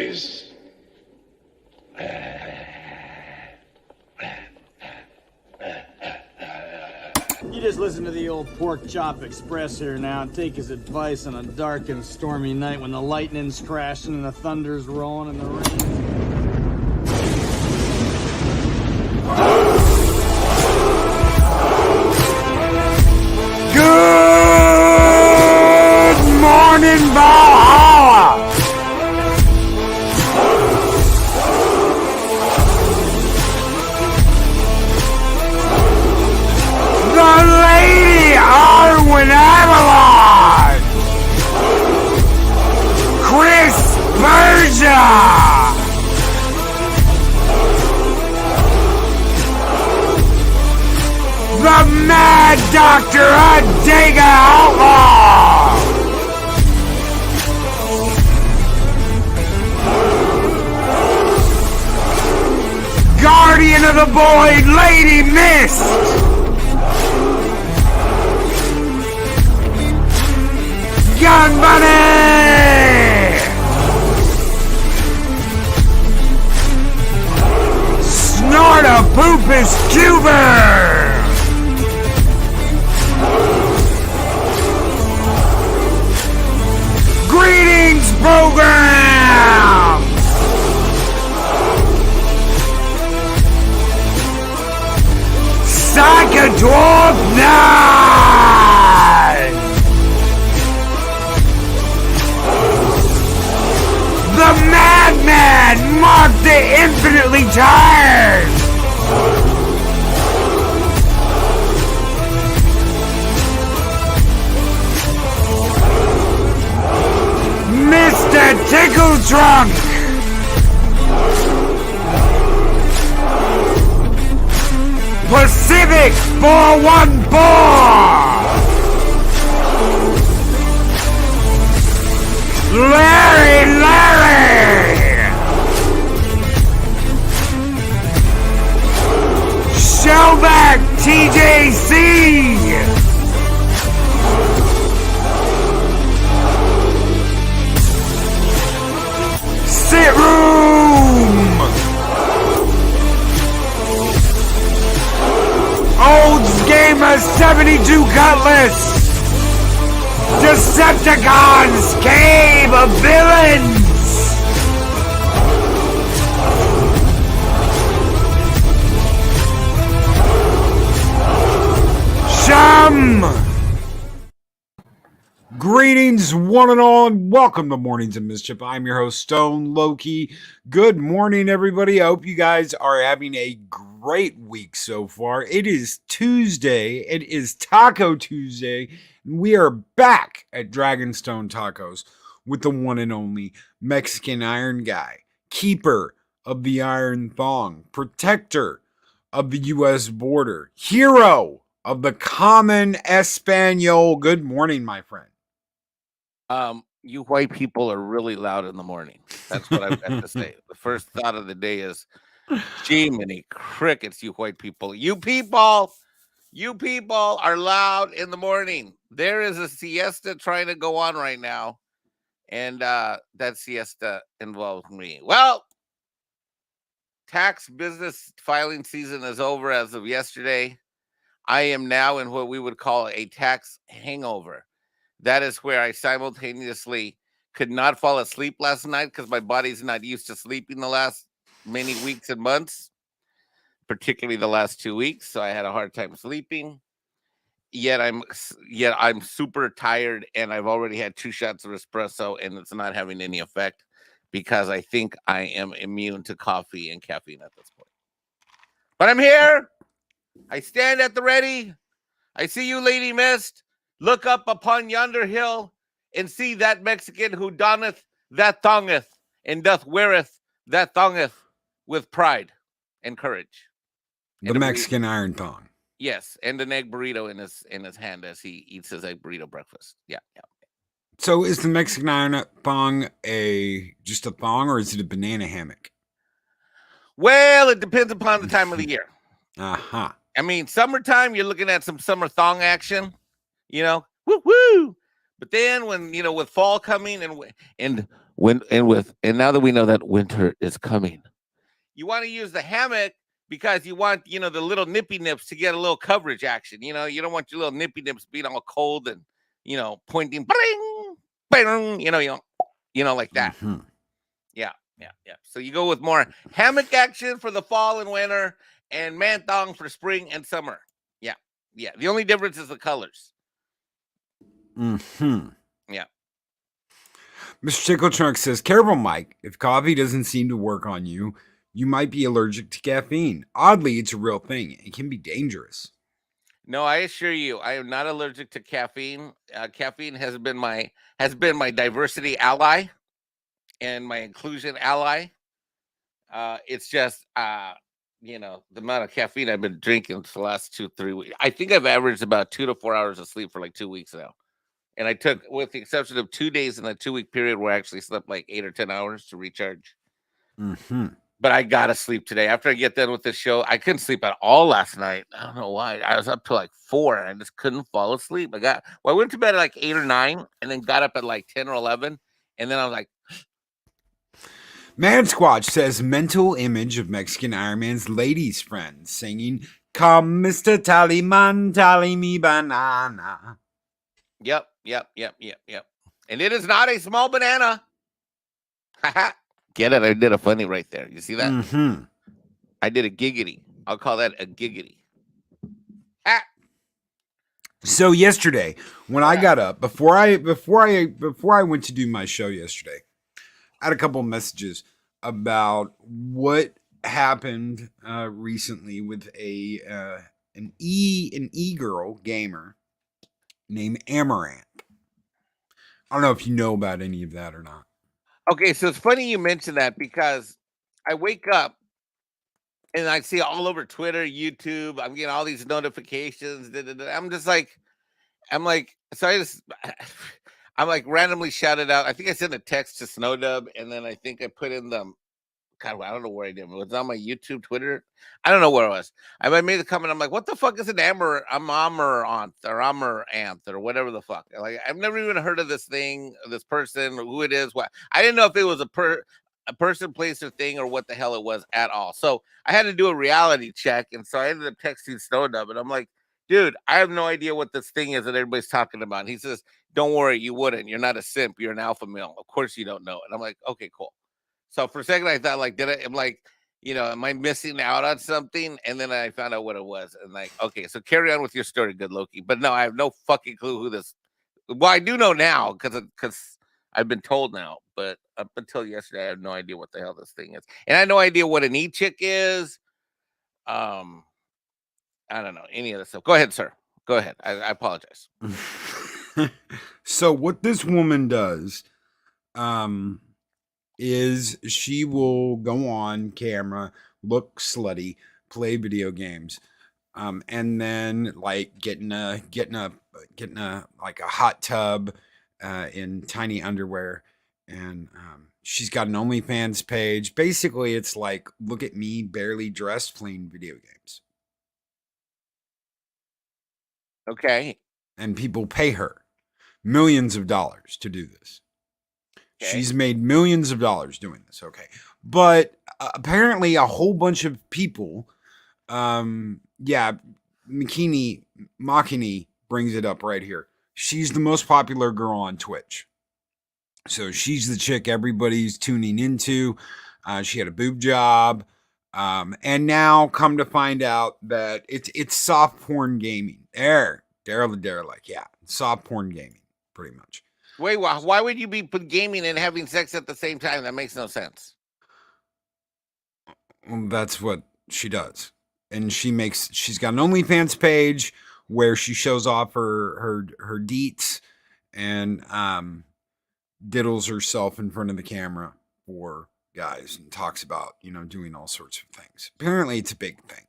is. You just listen to the old Pork Chop Express here now and take his advice on a dark and stormy night when the lightning's crashing and the thunder's rolling and the rain. Good morning, Valhalla! The Lady Arwen Avalon! Chris Berger! The Mad Doctor Adega Outlaw! Guardian of the Void, Lady Mist! Gun Bunny! Snortapoopus Cuber! Greetings, program! Psychodwarf 9! The Madman, Mark the Infinitely Tired! Mr. Tickle Trunk! Pacific 414! Larry! Shellback TJC! Sit room! Olds Gamer 72 Cutlass! Decepticons Cave of Villains! Shum! Greetings, one and all, and welcome to Mornings of Mischief. I'm your host, Stone Loki. Good morning, everybody. I hope you guys are having a great week so far. It is Tuesday. It is Taco Tuesday. And we are back at Dragonstone Tacos with the one and only Mexican Iron Guy, keeper of the Iron Thong, protector of the U.S. border, hero of the common Espanol. Good morning, my friend. You white people are really loud in the morning. That's what I've got to say. The first thought of the day is, gee, many crickets, you white people. You people are loud in the morning. There is a siesta trying to go on right now, and that siesta involves me. Well, tax business filing season is over as of yesterday. I am now in what we would call a tax hangover. That is where I simultaneously could not fall asleep last night because my body's not used to sleeping the last many weeks and months, particularly the last 2 weeks. So I had a hard time sleeping. Yet I'm super tired, and I've already had 2 shots of espresso, and it's not having any effect because I think I am immune to coffee and caffeine at this point. But I'm here. I stand at the ready. I see you, Lady Mist. Look up upon yonder hill and see that Mexican who donneth that thongeth and doth weareth that thongeth with pride and courage. The Mexican Iron Thong. Yes, and an egg burrito in his hand as he eats his egg burrito breakfast. Yeah. So is the Mexican Iron Thong just a thong, or is it a banana hammock? Well, it depends upon the time of the year. Uh-huh. I mean, summertime, you're looking at some summer thong action. Woo-woo. But then when, with fall coming and And now that we know that winter is coming, you want to use the hammock because you want, the little nippy nips to get a little coverage action. You don't want your little nippy nips being all cold and, pointing, bling, bling, like that. Mhm. Yeah. So you go with more hammock action for the fall and winter and man thong for spring and summer. Yeah. The only difference is the colors. Mhm. Yeah. Mr. Tickle Trunk says, careful, Mike. If coffee doesn't seem to work on you, you might be allergic to caffeine. Oddly, it's a real thing. It can be dangerous. No, I assure you, I am not allergic to caffeine. Caffeine has been my diversity ally and my inclusion ally. It's just the amount of caffeine I've been drinking for the last 2-3 weeks. I think I've averaged about 2 to 4 hours of sleep for like 2 weeks now. And I took, with the exception of 2 days in a 2-week period where I actually slept like 8 or 10 hours to recharge. Mm-hmm. But I gotta sleep today. After I get done with this show, I couldn't sleep at all last night. I don't know why. I was up to like 4 and I just couldn't fall asleep. I went to bed at like 8 or 9 and then got up at like 10 or 11. And then I was like, Man Squatch says, mental image of Mexican Ironman's ladies' friend singing, come, Mr. Tallyman, tally me banana. Yep. And it is not a small banana. Get it? I did a funny right there. You see that? Mm-hmm. I did a giggity. I'll call that a giggity. So yesterday, when I got up, before I went to do my show yesterday, I had a couple of messages about what happened recently with an e-girl gamer named Amaranth. I don't know if you know about any of that or not. Okay, so it's funny you mentioned that because I wake up and I see all over Twitter, YouTube, I'm getting all these notifications. I'm like randomly shouted out. I think I sent a text to Snowdub, and then I think I put in the God, I don't know where I did. It was on my YouTube, Twitter. I don't know where it was. I made the comment. I'm like, what the fuck is an amaranth or whatever the fuck? Like, I've never even heard of this thing, this person, or who it is. What I didn't know if it was a person, place, or thing, or what the hell it was at all. So I had to do a reality check, and so I ended up texting Snowdub, and I'm like, dude, I have no idea what this thing is that everybody's talking about. And he says, don't worry, you wouldn't. You're not a simp. You're an alpha male. Of course you don't know. And I'm like, okay, cool. So for a second, I thought, like, I'm like, am I missing out on something? And then I found out what it was. And like, okay, so carry on with your story, good Loki. But no, I have no fucking clue who this. Well, I do know now because I've been told now. But up until yesterday, I have no idea what the hell this thing is. And I had no idea what an e-chick is. I don't know any of this stuff. Go ahead, sir. Go ahead. I apologize. So what this woman does, is she will go on camera, look slutty, play video games, and then like get in a like a hot tub in tiny underwear, and she's got an OnlyFans page. Basically, it's like, look at me, barely dressed, playing video games. Okay. And people pay her millions of dollars to do this. Okay. She's made millions of dollars doing this. Okay. But apparently a whole bunch of people, Makini brings it up right here. She's the most popular girl on Twitch. So she's the chick everybody's tuning into. She had a boob job. And now come to find out that it's soft porn gaming. Soft porn gaming, pretty much. Wait, why would you be gaming and having sex at the same time? That makes no sense. Well, that's what she does. And she's got an OnlyFans page where she shows off her deets and diddles herself in front of the camera for guys and talks about, doing all sorts of things. Apparently it's a big thing.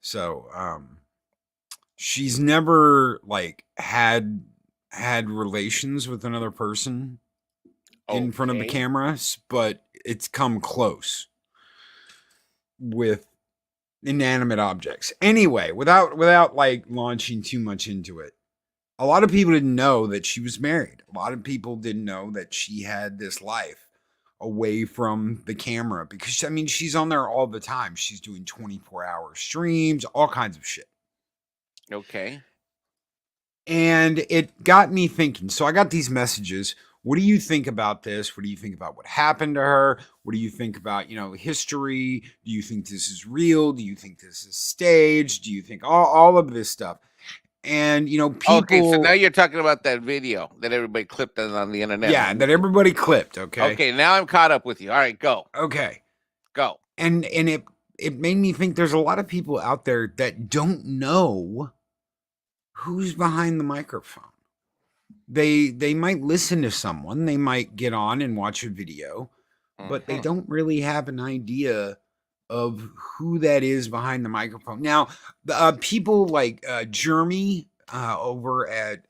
So she's never like had relations with another person in front of the cameras, but it's come close with inanimate objects. Anyway, without like launching too much into it, a lot of people didn't know that she was married. A lot of people didn't know that she had this life away from the camera because I mean she's on there all the time. She's doing 24-hour streams, all kinds of shit. Okay. And it got me thinking. So I got these messages. What do you think about this? What do you think about what happened to her? What do you think about, history? Do you think this is real? Do you think this is staged? Do you think all of this stuff? And, people... Okay, so now you're talking about that video that everybody clipped on the internet. Yeah, that everybody clipped, okay? Okay, now I'm caught up with you. All right, go. Okay. Go. And it made me think there's a lot of people out there that don't know who's behind the microphone. They might listen to someone, they might get on and watch a video, but they don't really have an idea of who that is behind the microphone. Now, people like Jeremy over at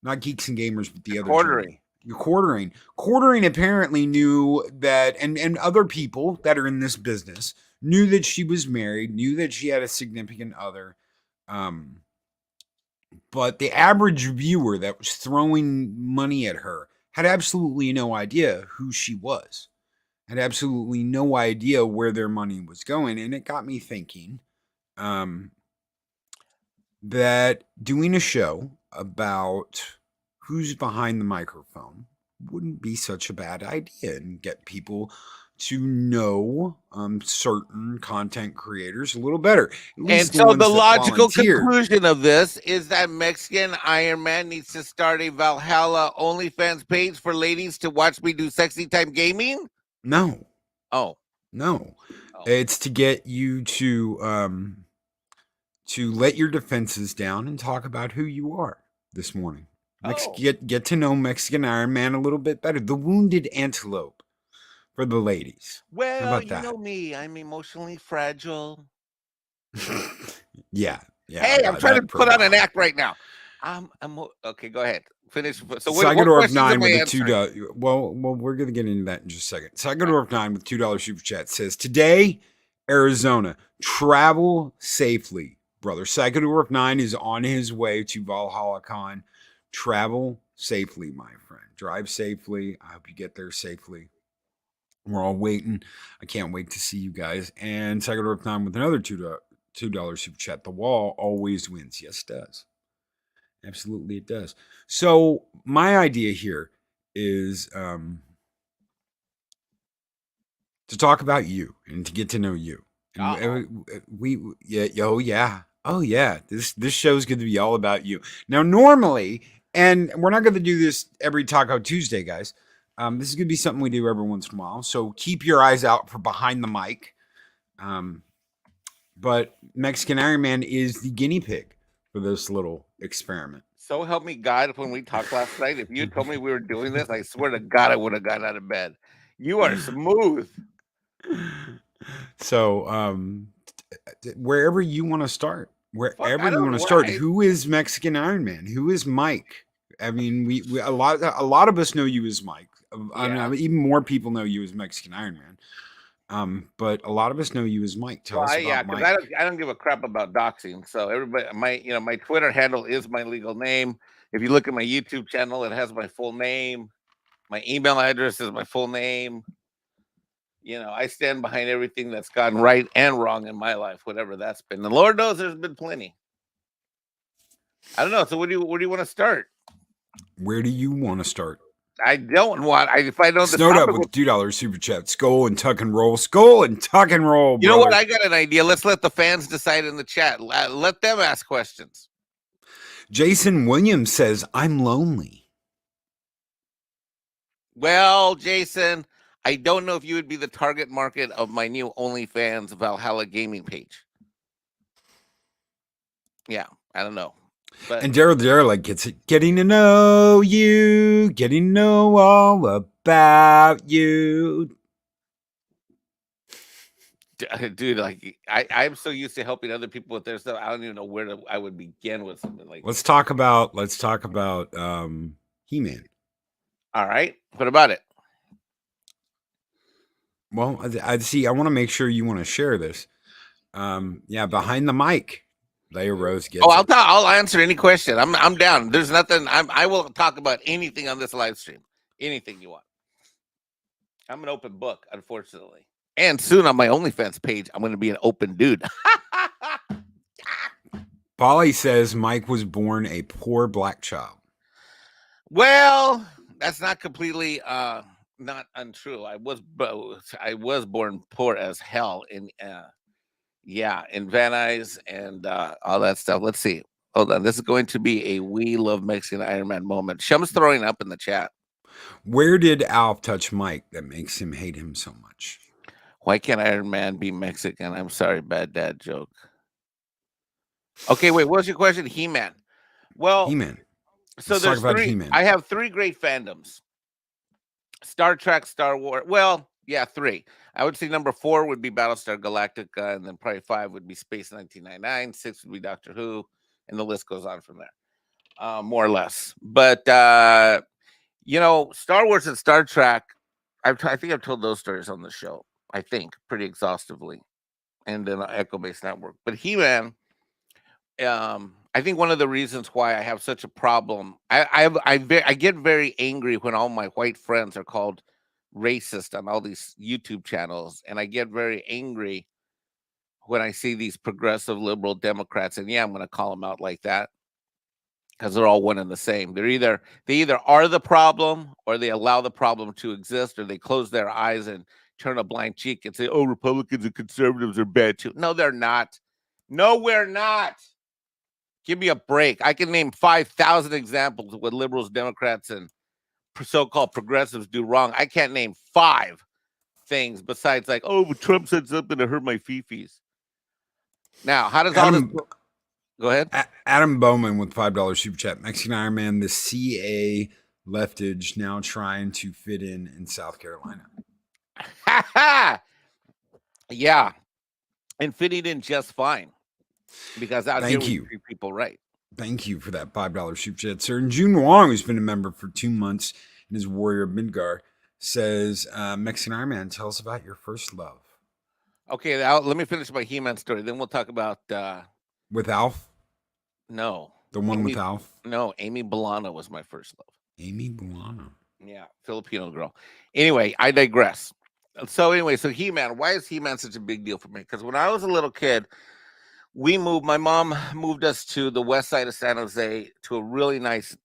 not Geeks and Gamers, but the other Quartering. Quartering apparently knew that, and other people that are in this business knew that she was married, knew that she had a significant other. But the average viewer that was throwing money at her had absolutely no idea who she was, had absolutely no idea where their money was going. And it got me thinking that doing a show about who's behind the microphone wouldn't be such a bad idea and get people to know certain content creators a little better. And so the logical conclusion of this is that Mexican Ironman needs to start a Valhalla OnlyFans page for ladies to watch me do sexy time gaming? No. Oh. No. Oh. It's to get you to let your defenses down and talk about who you are this morning. Get to know Mexican Ironman a little bit better. The wounded antelope for the ladies. Well, you know me. I'm emotionally fragile. Yeah. Hey, I'm trying to put on an act right now. I'm okay. Go ahead. Finish. So Psychodorf 9 with the $2. Well, we're gonna get into that in just a second. Psychodorf 9 with $2 super chat says, today, Arizona, travel safely, brother. Psychodorf 9 is on his way to Valhalla Con. Travel safely, my friend. Drive safely. I hope you get there safely. We're all waiting. I can't wait to see you guys. And Psychodorf 9 with another $2 super chat. The wall always wins. Yes, it does. Absolutely, it does. So my idea here is to talk about you and to get to know you. And oh yeah. This show is going to be all about you. Now, normally, and we're not going to do this every Taco Tuesday, guys. This is going to be something we do every once in a while. So keep your eyes out for behind the mic. But Mexican Ironman is the guinea pig for this little experiment. So help me God, when we talked last night, if you told me we were doing this, I swear to God, I would have gotten out of bed. You are smooth. So wherever you want to start, who is Mexican Ironman? Who is Mike? I mean, we a lot of us know you as Mike. I don't know, even more people know you as Mexican Ironman. But a lot of us know you as Mike. Tell us about Mike. I don't give a crap about doxing. So everybody, my Twitter handle is my legal name. If you look at my YouTube channel, it has my full name. My email address is my full name. I stand behind everything that's gone right and wrong in my life, whatever that's been. The Lord knows there's been plenty. I don't know. So where do you want to start? Where do you want to start? I don't want. If I know the Snowed up with $2 super chat. Skull and tuck and roll. Skull and tuck and roll. You know what? I got an idea. Let's let the fans decide in the chat. Let them ask questions. Jason Williams says, "I'm lonely." Well, Jason, I don't know if you would be the target market of my new OnlyFans Valhalla gaming page. Yeah, I don't know. But, and Daryl gets it. Getting to know you, getting to know all about you. Dude, I'm so used to helping other people with their stuff. I don't even know where I would begin with something like. Let's talk about He-Man. All right, what about it? Well, I see. I want to make sure you want to share this. Behind the mic. Leia Rose gets. I'll answer any question. I'm down. There's nothing. I will talk about anything on this live stream. Anything you want. I'm an open book, unfortunately. And soon on my OnlyFans page, I'm going to be an open dude. Polly says Mike was born a poor black child. Well, that's not completely not untrue. I was born poor as hell in in Van Nuys and all that stuff. Let's see. Hold on. This is going to be a We Love Mexican Ironman moment. Shum's throwing up in the chat. Where did Alf touch Mike that makes him hate him so much? Why can't Iron Man be Mexican? I'm sorry, bad dad joke. Okay, wait. What's your question? He-Man. Well, He-Man. so Let's there's talk about three. He-Man. I have three great fandoms: Star Trek, Star Wars. Well, yeah, three. I would say number 4 would be Battlestar Galactica, and then probably 5 would be Space 1999. 6 would be Doctor Who, and the list goes on from there, more or less. But Star Wars and Star Trek. I think I've told those stories on the show. I think pretty exhaustively, and then Echo Base Network. But He-Man. I think one of the reasons why I have such a problem, I get very angry when all my white friends are called racist on all these YouTube channels, and I get very angry when I see these progressive liberal Democrats, and I'm going to call them out like that because they're all one and the same. They either are the problem, or they allow the problem to exist, or they close their eyes and turn a blind cheek and say, "Oh, Republicans and conservatives are bad too." No, they're not. No, we're not. Give me a break. I can name 5,000 examples of what liberals, Democrats, and so-called progressives do wrong. I can't name 5 things besides like, oh, but Trump said something to hurt my fifis. Now, how does all this... Go ahead. Adam Bowman with $5 super chat. Mexican Iron Man, the CA leftage now trying to fit in South Carolina. Yeah. And fitting in just fine. Because out here we treat people right. Thank you for that $5 super chat, sir. And June Wong, who's been a member for 2 months and is Warrior of Midgar, says, Mexican Iron Man, tell us about your first love. Okay, let me finish my He-Man story. Then we'll talk about... with Alf? No. The one with Alf? No, Amy Bolano was my first love. Amy Bolano. Yeah, Filipino girl. Anyway, I digress. So He-Man, why is He-Man such a big deal for me? Because when I was a little kid, my mom moved us to the west side of San Jose to a really nice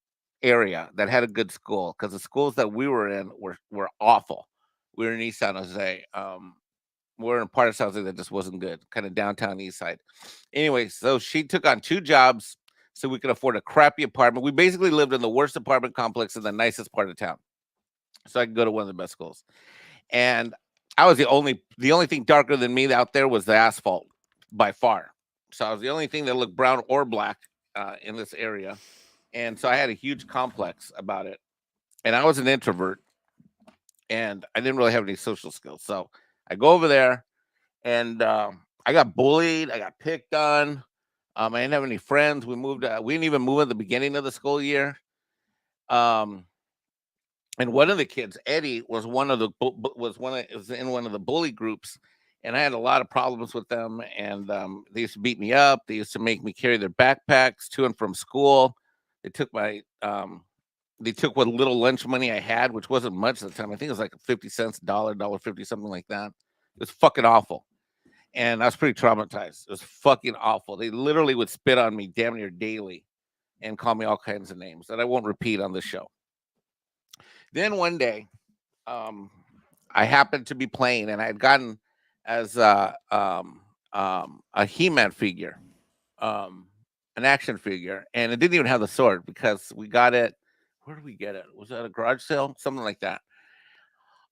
area that had a good school, because the schools that we were in were awful. We were in East San Jose. We're in part of San Jose that just wasn't good, kind of downtown east side. Anyway, so she took on 2 jobs so we could afford a crappy apartment. We basically lived in the worst apartment complex in the nicest part of town, so I could go to one of the best schools. And I was the only thing darker than me out there was the asphalt by far. So I was the only thing that looked brown or black in this area. And so I had a huge complex about it. And I was an introvert, and I didn't really have any social skills. So I go over there, and I got bullied. I got picked on. I didn't have any friends. We didn't even move at the beginning of the school year. And one of the kids, Eddie, was in one of the bully groups, and I had a lot of problems with them. And they used to beat me up. They used to make me carry their backpacks to and from school. They took what little lunch money I had, which wasn't much at the time. I think it was like 50 cents, $1.50, something like that. It was fucking awful. And I was pretty traumatized. It was fucking awful. They literally would spit on me damn near daily and call me all kinds of names that I won't repeat on the show. Then one day, I happened to be playing, and I had gotten as a He-Man figure, an action figure, and it didn't even have the sword because we got it. Where did we get it? Was that a garage sale? Something like that.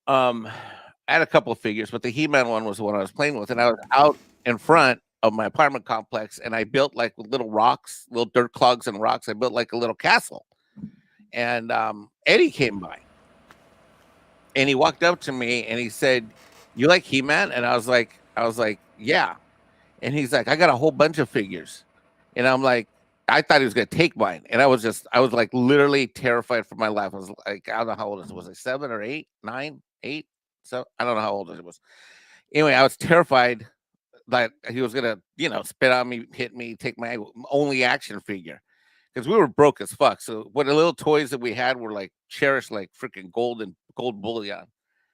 I had a couple of figures, but the He-Man one was the one I was playing with, and I was out in front of my apartment complex, and I built like little rocks, little dirt clogs and rocks. I built like a little castle, and Eddie came by, and he walked up to me, and he said, "You like He-Man?" And I was like, "Yeah." And he's like, "I got a whole bunch of figures," and I'm like, I thought he was gonna take mine, and I was like literally terrified for my life. I was like, I don't know how old it was. I 7 or 8, 9, 8. So I don't know how old it was. Anyway, I was terrified that he was gonna, spit on me, hit me, take my only action figure, because we were broke as fuck. So what the little toys that we had were like cherished, like freaking gold bullion.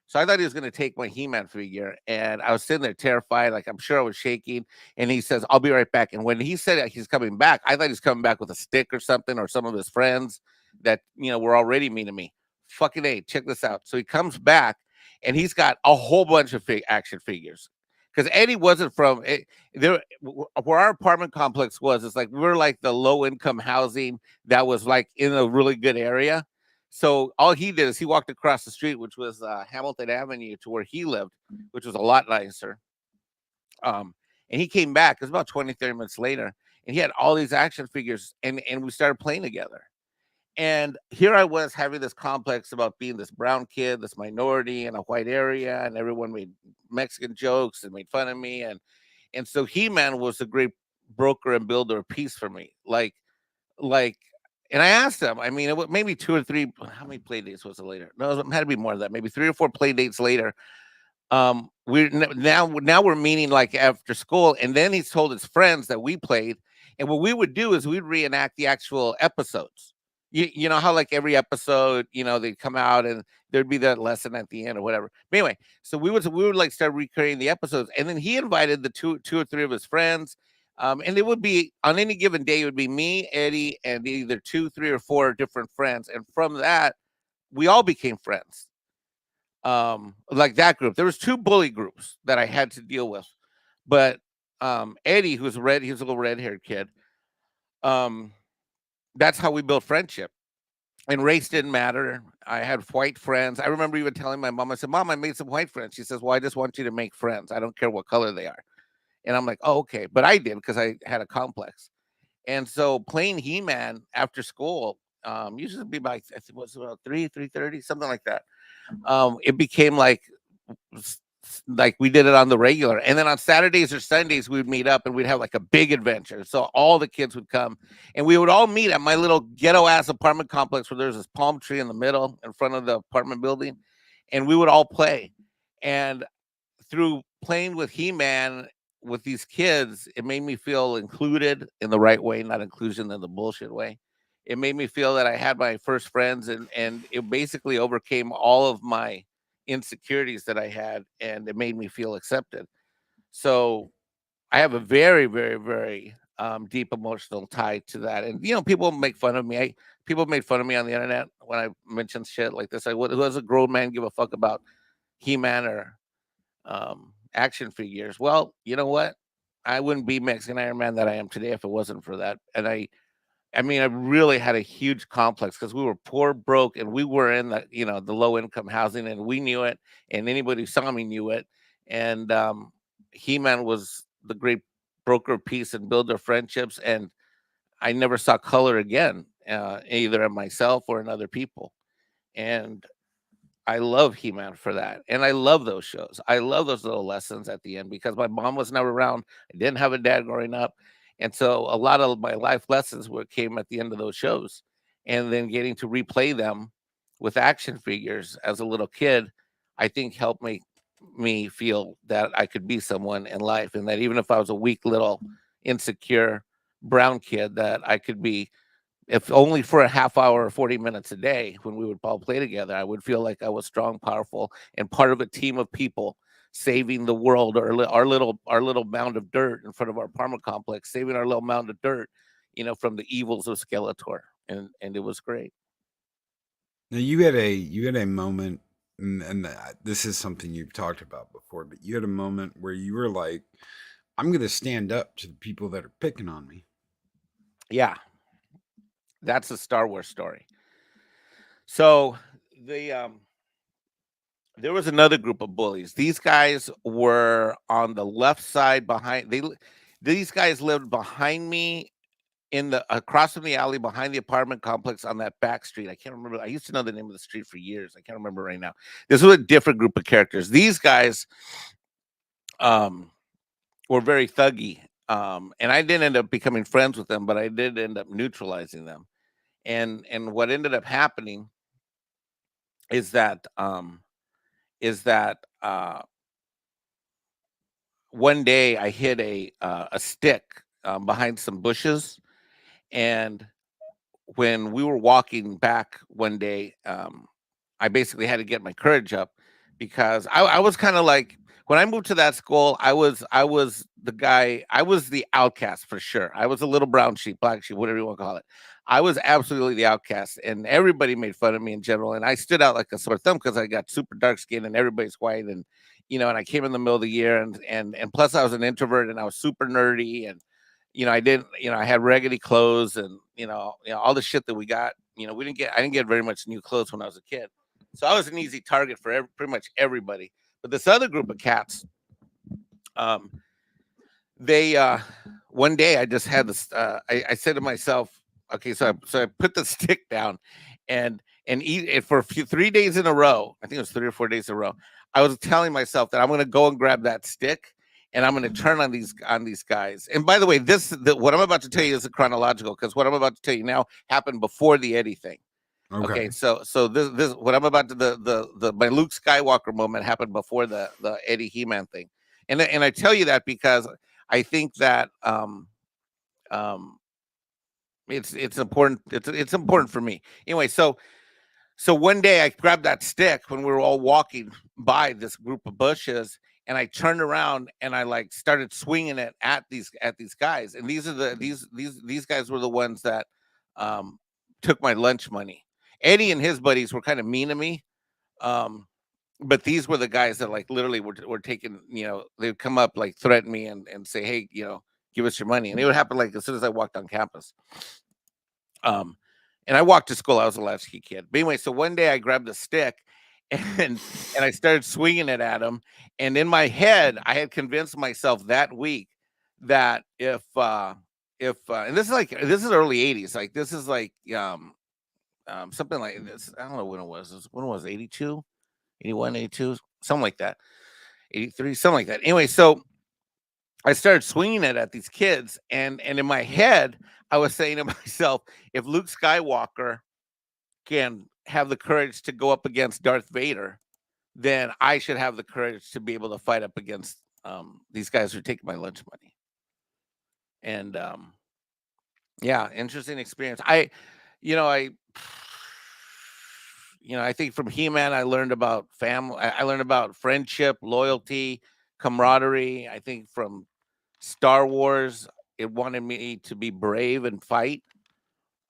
So I thought he was going to take my He-Man figure, and I was sitting there terrified, like I'm sure I was shaking. And he says, "I'll be right back." And when he said that he's coming back, I thought he's coming back with a stick or something, or some of his friends that were already mean to me. Fucking A, check this out. So he comes back, and he's got a whole bunch of action figures. Because Eddie wasn't from there, where our apartment complex was. It's like we were like the low income housing that was like in a really good area. So all he did is he walked across the street, which was Hamilton Avenue, to where he lived, which was a lot nicer. And he came back. It was about 20, 30 minutes later, and he had all these action figures, and we started playing together. And here I was having this complex about being this brown kid, this minority in a white area, and everyone made Mexican jokes and made fun of me. And so He-Man was a great broker and builder of peace for me. Like, and I asked him, I mean, it was maybe 2 or 3, how many play dates was it later? No, it had to be more than that, maybe 3 or 4 play dates later. Now we're meeting like after school, and then he's told his friends that we played, and what we would do is we'd reenact the actual episodes. You know how like every episode, they'd come out and there'd be that lesson at the end or whatever. But anyway, so we would like start recreating the episodes, and then he invited the two or three of his friends. And it would be on any given day, it would be me, Eddie, and either 2, 3, or 4 different friends. And from that, we all became friends. Like that group. There was 2 bully groups that I had to deal with. But Eddie, he was a little red-haired kid. That's how we built friendship. And race didn't matter. I had white friends. I remember even telling my mom, I said, "Mom, I made some white friends." She says, "Well, I just want you to make friends. I don't care what color they are." And I'm like, "Oh, okay." But I did because I had a complex. And so playing He-Man after school, used to be like, I think it was about 3:30, something like that. It became like we did it on the regular. And then on Saturdays or Sundays, we'd meet up and we'd have like a big adventure. So all the kids would come, and we would all meet at my little ghetto ass apartment complex where there's this palm tree in the middle in front of the apartment building. And we would all play. And through playing with He-Man with these kids, it made me feel included in the right way, not inclusion in the bullshit way. It made me feel that I had my first friends, and it basically overcame all of my insecurities that I had, and it made me feel accepted. So I have a very, very, very deep emotional tie to that. And people make fun of me. People made fun of me on the internet when I mentioned shit like this. Who does a grown man give a fuck about He-Man or action figures? Well, you know what? I wouldn't be Mexican Iron Man that I am today if it wasn't for that. And I mean, I really had a huge complex because we were poor, broke, and we were in the low income housing, and we knew it, and anybody who saw me knew it. And He-Man was the great broker of peace and builder of friendships, and I never saw color again, either in myself or in other people. And I love He-Man for that, and I love those shows. I love those little lessons at the end because my mom was never around. I didn't have a dad growing up, and so a lot of my life lessons came at the end of those shows, and then getting to replay them with action figures as a little kid, I think helped me feel that I could be someone in life, and that even if I was a weak little insecure brown kid, that I could be, if only for a half hour or 40 minutes a day when we would all play together. I would feel like I was strong, powerful, and part of a team of people saving the world, or our little mound of dirt in front of our apartment complex, saving our little mound of dirt, from the evils of Skeletor. And it was great. Now you had a moment, and this is something you've talked about before, but you had a moment where you were like, "I'm going to stand up to the people that are picking on me." Yeah, that's a Star Wars story. So the there was another group of bullies. These guys were on the left side behind. These guys lived behind me in the across from the alley behind the apartment complex on that back street. I can't remember. I used to know the name of the street for years. I can't remember right now. This was a different group of characters. These guys um were very thuggy. And I didn't end up becoming friends with them, but I did end up neutralizing them. And what ended up happening is that is that one day I hit a stick behind some bushes, and when we were walking back one day, I basically had to get my courage up because I was kind of like, when I moved to that school, I was the guy, I was the outcast for sure. I was a little brown sheep, black sheep, whatever you want to call it. I was absolutely the outcast, and everybody made fun of me in general. And I stood out like a sore thumb because I got super dark skin, and everybody's white, and and I came in the middle of the year, and plus I was an introvert, and I was super nerdy, and I didn't, I had raggedy clothes, and all the shit that we got. I didn't get very much new clothes when I was a kid, so I was an easy target for pretty much everybody. But this other group of cats, they one day I just had this. I said to myself, okay, so I put the stick down, and eat it for 3 days in a row. I think it was 3 or 4 days in a row. I was telling myself that I'm going to go and grab that stick, and I'm going to turn on these guys. And by the way, what I'm about to tell you is chronological, because what I'm about to tell you now happened before the Eddie thing. Okay, so this what I'm about to the my Luke Skywalker moment happened before the Eddie He-Man thing, and I tell you that because I think that it's important. It's important for me anyway. So one day I grabbed that stick when we were all walking by this group of bushes, and I turned around and I like started swinging it at these guys, and these guys were the ones that took my lunch money. Eddie and his buddies were kind of mean to me, but these were the guys that like literally were taking, they'd come up, like threaten me and say, hey, give us your money, and it would happen like as soon as I walked on campus. And I walked to school. I was a latchkey kid. But anyway, so one day I grabbed a stick and I started swinging it at him. And in my head, I had convinced myself that week that if and this is early 80s, like this is like something like this. I don't know when it was. When it was 82, 81, 82, something like that. 83, something like that. Anyway, so I started swinging it at these kids, and in my head, I was saying to myself, if Luke Skywalker can have the courage to go up against Darth Vader, then I should have the courage to be able to fight up against these guys who are taking my lunch money. And yeah, interesting experience. I think from He-Man, I learned about family. I learned about friendship, loyalty, camaraderie. I think from Star Wars, it wanted me to be brave and fight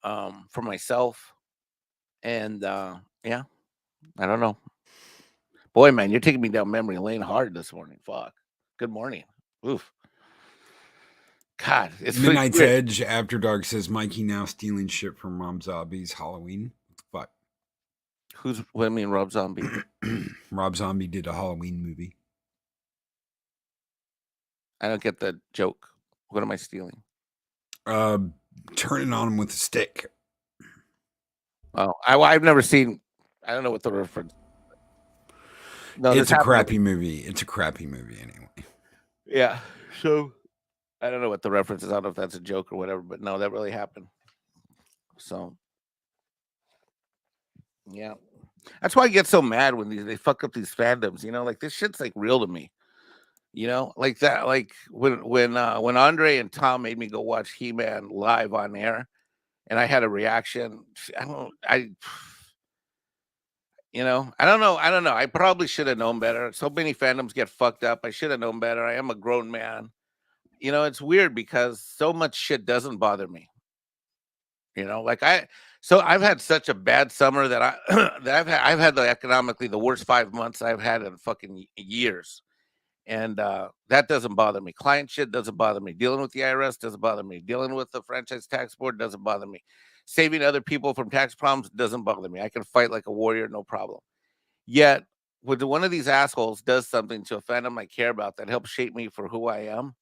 for myself. And yeah, I don't know. Boy, man, you're taking me down memory lane hard this morning. Fuck. Good morning. Oof. God, it's Midnight's Edge After Dark says Mikey now stealing shit from Rob Zombie's Halloween. What the fuck? What do you mean, Rob Zombie? Rob Zombie did a Halloween movie. I don't get the joke. What am I stealing? Turning on him with a stick. Oh, I've never seen. I don't know what the reference. No, it's a crappy movie. It's a crappy movie anyway. Yeah. So I don't know what the reference is. I don't know if that's a joke or whatever, but no, that really happened. So yeah, that's why I get so mad when they fuck up these fandoms. Like this shit's like real to me. Like that. Like when Andre and Tom made me go watch He-Man live on air, and I had a reaction. I don't know. I probably should have known better. So many fandoms get fucked up. I should have known better. I am a grown man. It's weird because so much shit doesn't bother me. I've had such a bad summer that I've had economically the worst 5 months I've had in fucking years. And that doesn't bother me. Client shit doesn't bother me. Dealing with the IRS doesn't bother me. Dealing with the franchise tax board doesn't bother me. Saving other people from tax problems doesn't bother me. I can fight like a warrior, no problem. Yet, when one of these assholes does something to a fandom I care about that helps shape me for who I am,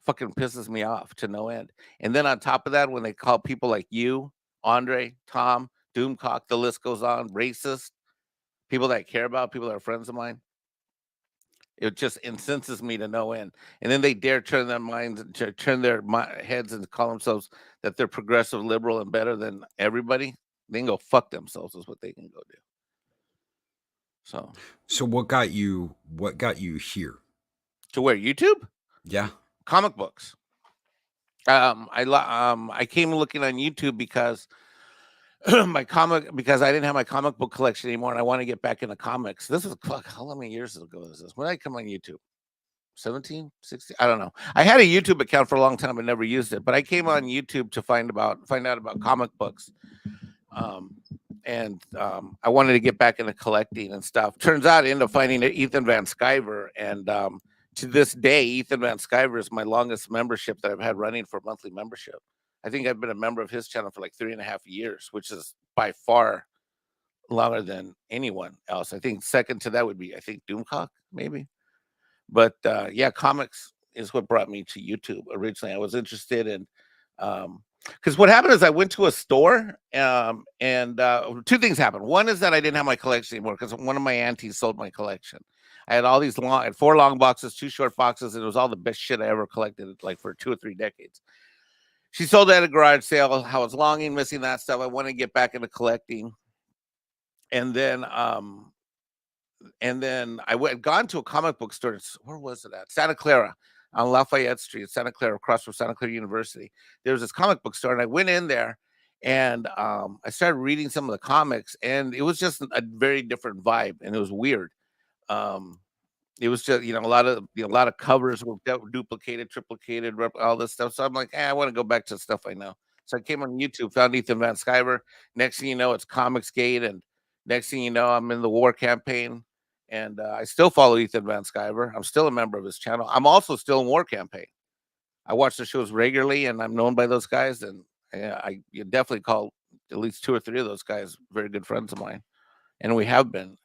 fucking pisses me off to no end. And then on top of that, when they call people like you, Andre, Tom, Doomcock, the list goes on, racist, people that I care about, people that are friends of mine, it just incenses me to no end. And then they dare turn their minds, turn their heads and call themselves that they're progressive, liberal, and better than everybody. They can go fuck themselves is what they can go do. So what got you here? To where? YouTube? Yeah. Comic books. I came looking on YouTube because my comic, because I didn't have my comic book collection anymore, and I want to get back into comics. This was how many years ago is this? When did I come on YouTube? 17, 16? I don't know. I had a YouTube account for a long time, but never used it. But I came on YouTube to find out about comic books. And I wanted to get back into collecting and stuff. Turns out I ended up finding Ethan Van Sciver, and to this day, Ethan Van Sciver is my longest membership that I've had running for monthly membership. I think I've been a member of his channel for like 3.5 years, which is by far longer than anyone else. I think second to that would be, I think, Doomcock, maybe. But yeah, comics is what brought me to YouTube originally. I was interested in because what happened is I went to a store and two things happened. One is that I didn't have my collection anymore because one of my aunties sold my collection. I had all these I had 4 long boxes, 2 short boxes, and it was all the best shit I ever collected, like for 2 or 3 decades. She sold it at a garage sale. I was longing, missing that stuff. I wanted to get back into collecting, and then I went gone to a comic book store. Where was it at? Santa Clara on Lafayette Street, Santa Clara, across from Santa Clara University. There was this comic book store, and I went in there, and I started reading some of the comics, and it was just a very different vibe, and it was weird. It was just, a lot of covers were duplicated, triplicated, all this stuff. So I'm like, I want to go back to stuff I know. So I came on YouTube, found Ethan Van Sciver. Next thing you know, it's Comicsgate, and next thing you know, I'm in the war campaign. And I still follow Ethan Van Sciver. I'm still a member of his channel. I'm also still in war campaign. I watch the shows regularly, and I'm known by those guys. And you definitely call at least 2 or 3 of those guys very good friends of mine, and we have been.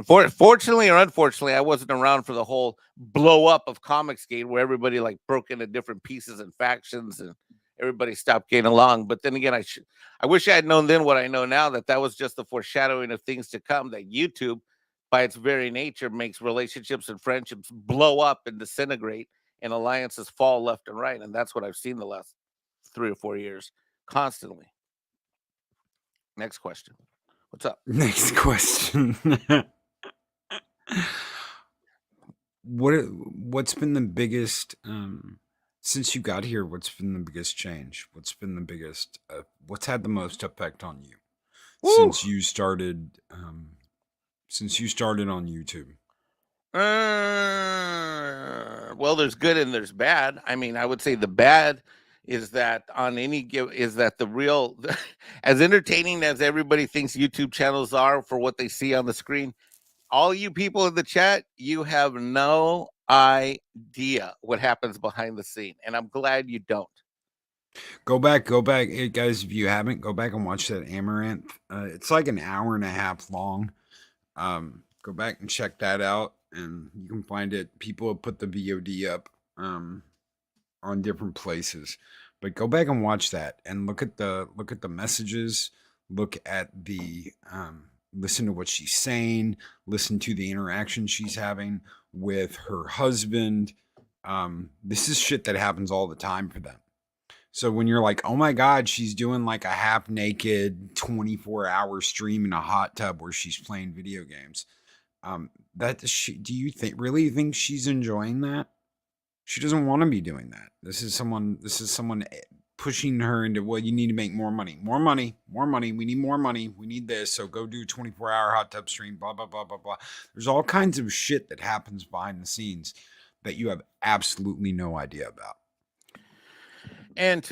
Fortunately or unfortunately, I wasn't around for the whole blow up of Comicsgate, where everybody like broke into different pieces and factions, and everybody stopped getting along. But then again, I wish I had known then what I know now, that was just the foreshadowing of things to come. That YouTube, by its very nature, makes relationships and friendships blow up and disintegrate, and alliances fall left and right. And that's what I've seen the last 3 or 4 years constantly. Next question. What's up? Next question. What's been the biggest since you got here? What's been the biggest change? What's been the biggest? What's had the most effect on you since you started? Since you started on YouTube. Well, there's good and there's bad. I mean, I would say the bad is that the real, as entertaining as everybody thinks YouTube channels are for what they see on the screen, all you people in the chat, you have no idea what happens behind the scene, and I'm glad you don't. Go back, hey guys. If you haven't, go back and watch that Amaranth. It's like an hour and a half long. Go back and check that out, and you can find it. People have put the VOD up on different places, but go back and watch that and look at the messages. Look at the listen to what she's saying. Listen to the interaction she's having with her husband. This is shit that happens all the time for them. So when you're like, oh my God, she's doing like a half naked 24-hour stream in a hot tub where she's playing video games. Do you really think she's enjoying that? She doesn't want to be doing that. This is someone pushing her into, well, you need to make more money. We need more money. We need this. So go do 24-hour hot tub stream, blah, blah, blah, blah, blah. There's all kinds of shit that happens behind the scenes that you have absolutely no idea about. And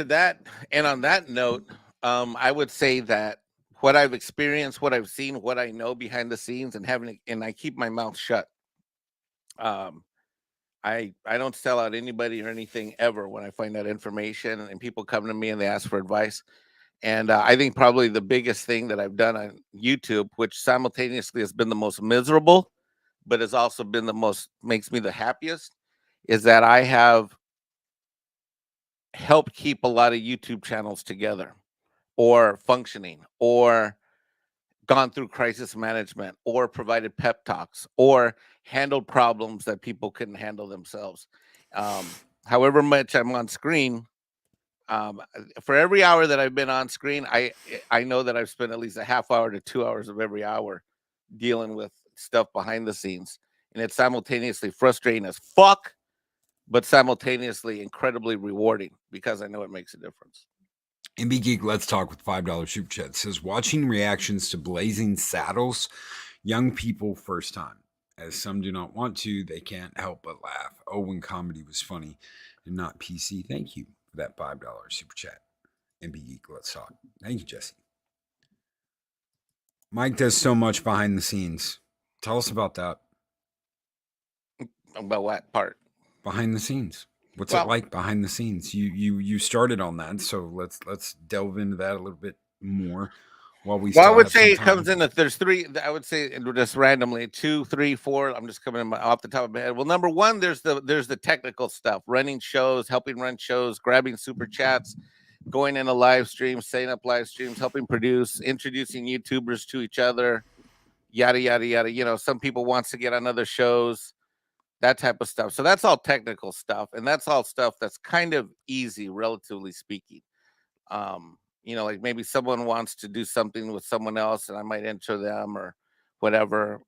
on that note, I would say that what I've experienced, what I've seen, what I know behind the scenes, and I keep my mouth shut. I don't sell out anybody or anything ever when I find out information, and people come to me and they ask for advice. And I think probably the biggest thing that I've done on YouTube, which simultaneously has been the most miserable, but has also been makes me the happiest, is that I have helped keep a lot of YouTube channels together or functioning, or gone through crisis management, or provided pep talks, or handled problems that people couldn't handle themselves. However much I'm on screen, for every hour that I've been on screen, I know that I've spent at least a half hour to 2 hours of every hour dealing with stuff behind the scenes. And it's simultaneously frustrating as fuck, but simultaneously incredibly rewarding because I know it makes a difference. MB Geek Let's Talk with $5 Super Chat says, watching reactions to Blazing Saddles, young people first time. As some do not want to, they can't help but laugh. Oh, when comedy was funny and not PC. Thank you for that $5 Super Chat. MB Geek Let's Talk. Thank you, Jesse. Mike does so much behind the scenes. Tell us about that. About what part? Behind the scenes. What's it like behind the scenes? You started on that, so let's delve into that a little bit more while we. Well, I would say it comes in that there's three. I would say just randomly 2, 3, 4. I'm just coming off the top of my head. Well, number one, there's the technical stuff, running shows, helping run shows, grabbing super chats, going into live streams, setting up live streams, helping produce, introducing YouTubers to each other, yada yada yada. You know, some people wants to get on other shows. That type of stuff. So that's all technical stuff, and that's all stuff that's kind of easy, relatively speaking. You know, like maybe someone wants to do something with someone else, and I might enter them or whatever.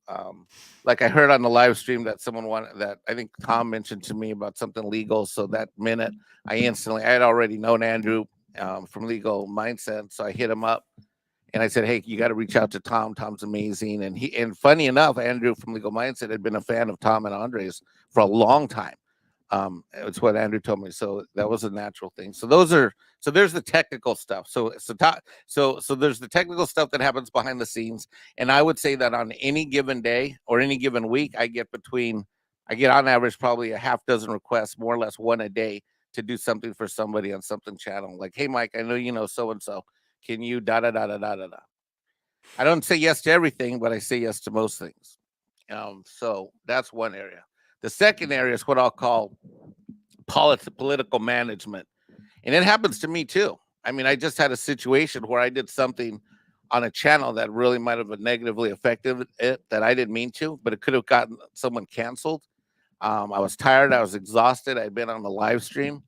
Like I heard on the live stream that someone wanted that. I think Tom mentioned to me about something legal. So that minute, I had already known Andrew from Legal Mindset, so I hit him up. And I said, hey, you got to reach out to Tom. Tom's amazing. And funny enough, Andrew from Legal Mindset had been a fan of Tom and Andre's for a long time. It's what Andrew told me. So that was a natural thing. So there's the technical stuff. So there's the technical stuff that happens behind the scenes. And I would say that on any given day or any given week, I get on average probably a half dozen requests, more or less one a day, to do something for somebody on something channel. Like, hey, Mike, I know you know so-and-so. Can you da da da da da da da? I don't say yes to everything, but I say yes to most things. So that's one area. The second area is what I'll call political management, and it happens to me too. I mean, I just had a situation where I did something on a channel that really might have negatively affected it that I didn't mean to, but it could have gotten someone canceled. I was tired. I was exhausted. I'd been on the live stream.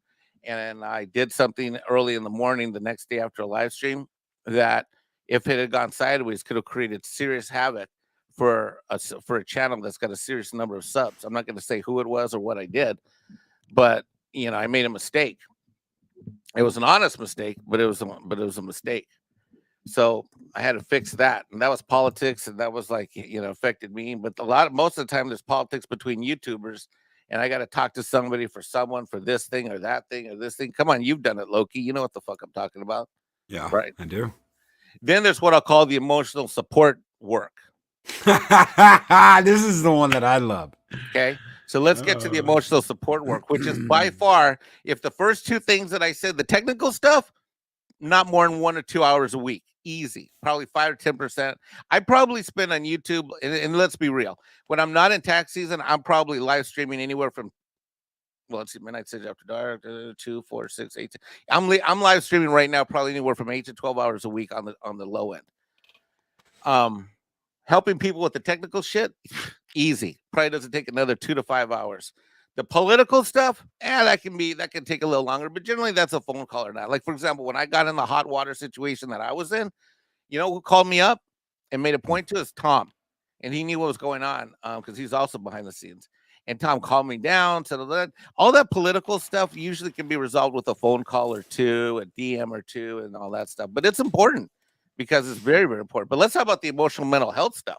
And I did something early in the morning the next day after a live stream that, if it had gone sideways, could have created serious havoc for a channel that's got a serious number of subs. I'm not going to say who it was or what I did, but you know, I made a mistake. It was an honest mistake, but it was a mistake. So I had to fix that, and that was politics, and that was like, you know, affected me. But most of the time, there's politics between YouTubers. And I got to talk to somebody for this thing or that thing or this thing. Come on, you've done it, Loki. You know what the fuck I'm talking about. Yeah, right. I do. Then there's what I'll call the emotional support work. This is the one that I love. Okay. So let's get to the emotional support work, which is by far, if the first two things that I said, the technical stuff, not more than 1 or 2 hours a week. Easy, probably 5 or 10%. I probably spend on YouTube, and let's be real. When I'm not in tax season, I'm probably live streaming anywhere from, well, let's see, midnight stage after dark, 2, 4, 6, 8. I'm live streaming right now, probably anywhere from 8 to 12 hours a week on the low end. Helping people with the technical shit, easy. Probably doesn't take another 2 to 5 hours. The political stuff, that can take a little longer, but generally that's a phone call or not. Like, for example, when I got in the hot water situation that I was in, you know who called me up and made a point to us? Tom. And he knew what was going on because he's also behind the scenes. And Tom calmed me down. So all that political stuff usually can be resolved with a phone call or two, a DM or two, and all that stuff. But it's important because it's very, very important. But let's talk about the emotional mental health stuff.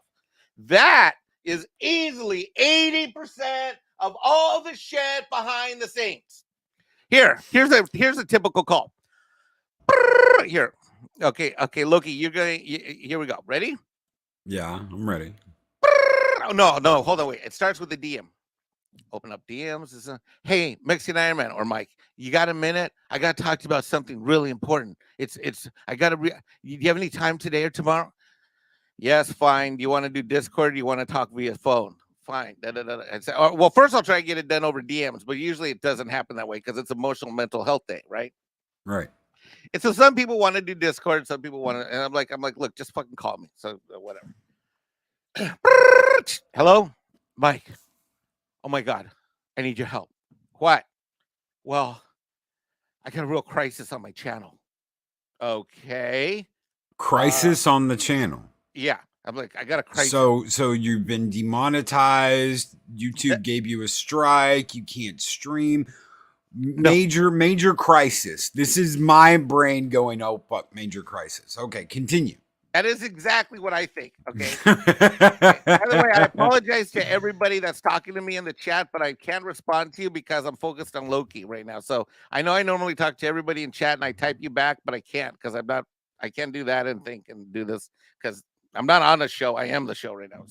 That is easily 80% of all the shit behind the scenes. Here's a typical call. Here. Okay, Loki, here we go. Ready? Yeah, I'm ready. Oh, no, hold on, wait. It starts with a DM. Open up DMs. Hey, Mexican Ironman or Mike, you got a minute? I got to talk to you about something really important. I got to, do you have any time today or tomorrow? Yes, fine. Do you want to do Discord? Or do you want to talk via phone? Fine. Well, first I'll try to get it done over DMs, but usually it doesn't happen that way because it's Emotional Mental Health Day, right? Right. And so some people want to do Discord, some people want to, and I'm like, look, just fucking call me. So whatever. Hello, Mike. Oh my God, I need your help. What? Well, I got a real crisis on my channel. Okay. Crisis on the channel. Yeah. I'm like, I got a crisis. So you've been demonetized. YouTube gave you a strike. You can't stream. Major crisis. This is my brain going, oh, fuck, major crisis. Okay, continue. That is exactly what I think. Okay. By the way, I apologize to everybody that's talking to me in the chat, but I can't respond to you because I'm focused on Loki right now. So I know I normally talk to everybody in chat and I type you back, but I can't because I can't do that and think and do this because I'm not on the show. I am the show right now.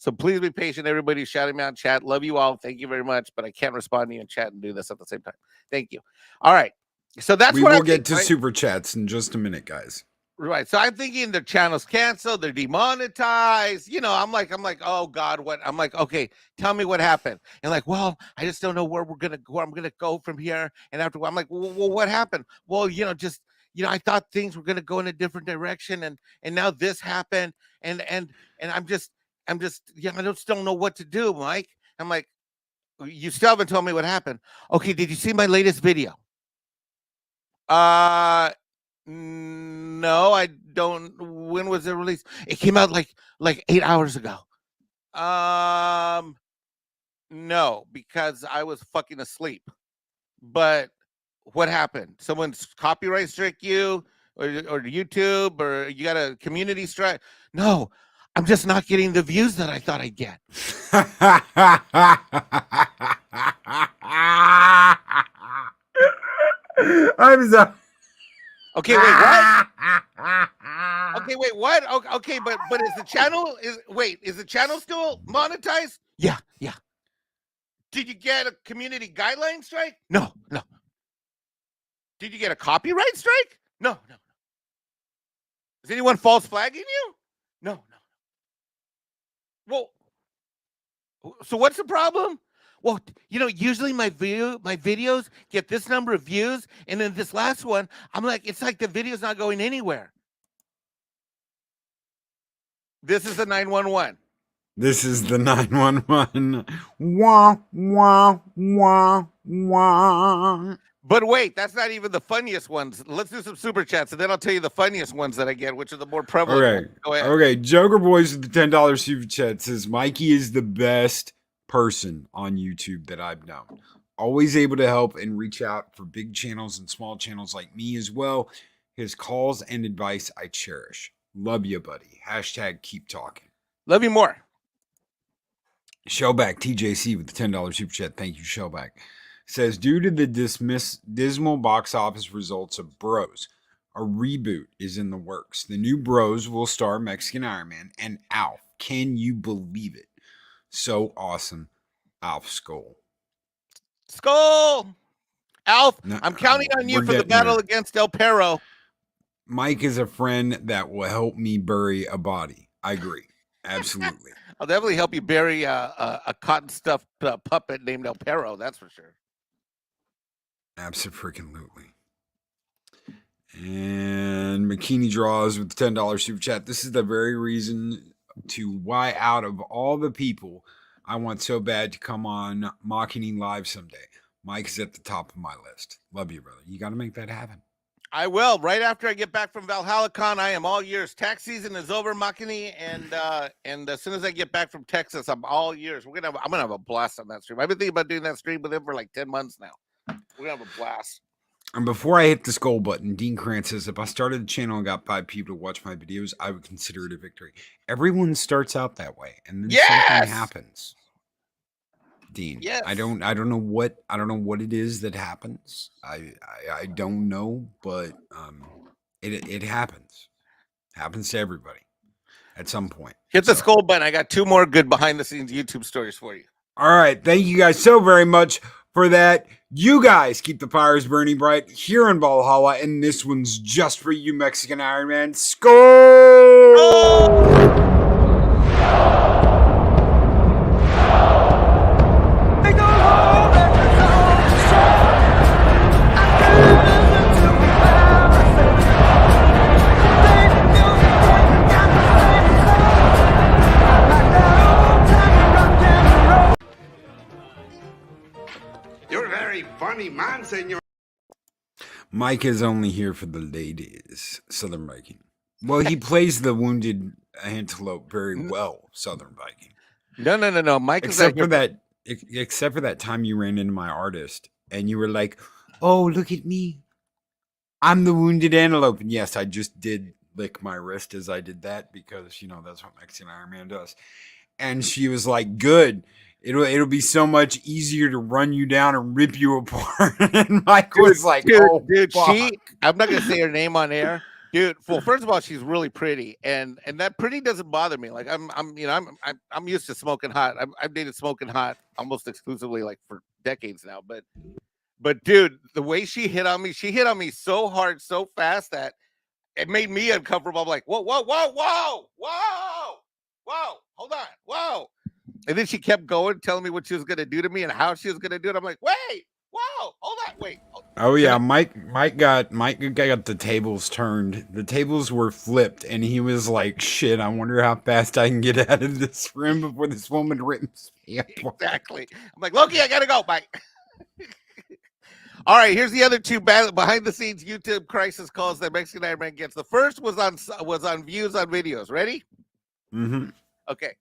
So please be patient, everybody who's shouting me out in chat. Love you all. Thank you very much, but I can't respond to you in chat and do this at the same time. Thank you. All right. So that's we what will I get think, to right? super chats in just a minute, guys. Right. So I'm thinking their channel's canceled, they're demonetized. I'm like, oh God, what? I'm like, okay, tell me what happened. And like, well, I just don't know where I'm gonna go from here. And after I'm like, well, what happened? Well, I thought things were gonna go in a different direction, and now this happened, and I'm just, I just don't know what to do, Mike. I'm like, you still haven't told me what happened. Okay, did you see my latest video? No, I don't. When was it released? It came out like 8 hours ago. No, because I was fucking asleep. But what happened? Someone's copyright struck you, or YouTube, or you got a community strike? No, I'm just not getting the views that I thought I'd get. I'm sorry. Okay, wait, what? Okay, wait, what? Okay, but is the channel still monetized? Yeah. Did you get a community guideline strike? No. Did you get a copyright strike? No. Is anyone false flagging you? No. Well, so what's the problem? Well, usually my videos get this number of views, and then this last one, I'm like, it's like the video's not going anywhere. This is the 911. This is the 911. Wah, wah, wah, wah. But wait, that's not even the funniest ones. Let's do some super chats, and then I'll tell you the funniest ones that I get, which are the more prevalent ones. Go ahead. Okay, Joker Boys with the $10 super chat says, Mikey is the best person on YouTube that I've known. Always able to help and reach out for big channels and small channels like me as well. His calls and advice I cherish. Love you, buddy. # keep talking. Love you more. Shellback TJC with the $10 super chat. Thank you, Shellback. Says, due to the dismal box office results of Bros, a reboot is in the works. The new Bros will star Mexican Ironman and Alf. Can you believe it? So awesome. Alf Skull. Alf, no, I'm counting on you for the battle against El Perro. Mike is a friend that will help me bury a body. I agree. Absolutely. I'll definitely help you bury a cotton stuffed puppet named El Perro. That's for sure. Absolutely. And McKinney Draws with the $10 super chat. This is the very reason to why, out of all the people I want so bad to come on Mocking Live someday, Mike is at the top of my list. Love you, brother. You got to make that happen. I will. Right after I get back from Valhalla Con, I am all yours. Tax season is over, Makini, and as soon as I get back from Texas, I'm all yours. I'm gonna have a blast on that stream. I've been thinking about doing that stream with him for like 10 months now. We're gonna have a blast. And before I hit the skull button, Dean Krantz says, if I started the channel and got 5 people to watch my videos, I would consider it a victory. Everyone starts out that way, and then something happens. Dean, yes. I don't know what it is that happens. I don't know, but it happens. Happens to everybody at some point. Hit the skull button. I got 2 more good behind the scenes YouTube stories for you. All right, thank you guys so very much for that. You guys keep the fires burning bright here in Valhalla, and this one's just for you, Mexican Ironman. Skull! Oh! Funny man, senor. Mike is only here for the ladies. Southern Viking. Well, he plays the wounded antelope very well. Southern Viking. No. Mike, except for that time you ran into my artist and you were like, "Oh, look at me. I'm the wounded antelope." And yes, I just did lick my wrist as I did that because, that's what Mexican Iron Man does. And she was like, "Good. It'll be so much easier to run you down and rip you apart." And Mike was like, "Oh, Dude, fuck." I'm not gonna say her name on air. Dude, well, first of all, she's really pretty, and that pretty doesn't bother me. Like I'm used to smoking hot. I've dated smoking hot almost exclusively, like for decades now. But dude, the way she hit on me so hard, so fast that it made me uncomfortable. I'm like, whoa, whoa, whoa, whoa, whoa, whoa, hold on, whoa. And then she kept going, telling me what she was gonna do to me and how she was gonna do it. I'm like, wait, whoa, hold on, wait. Oh Should yeah, I- Mike got the tables turned. The tables were flipped, and he was like, "Shit, I wonder how fast I can get out of this room before this woman rips me apart." Exactly. I'm like, Loki, I gotta go, Mike. All right, here's the other two behind the scenes YouTube crisis calls that Mexican Iron Man gets. The first was on views on videos. Ready? Mm-hmm. Okay.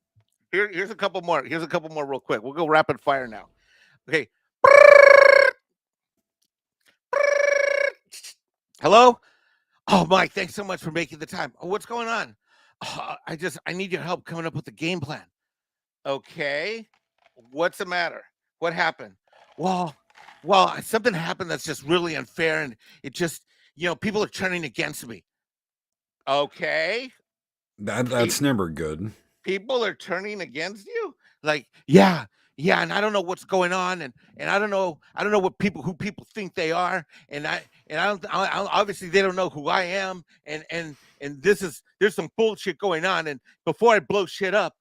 Here's a couple more. Here's a couple more real quick. We'll go rapid fire now. Okay. Hello? Oh, Mike, thanks so much for making the time. Oh, what's going on? I need your help coming up with a game plan. Okay. What's the matter? What happened? Well, something happened that's just really unfair, and it just, people are turning against me. Okay. That's never good. People are turning against you? Like, yeah, and I don't know what's going on, and I don't know what who people think they are, and I obviously they don't know who I am, and there's some bullshit going on, and before I blow shit up,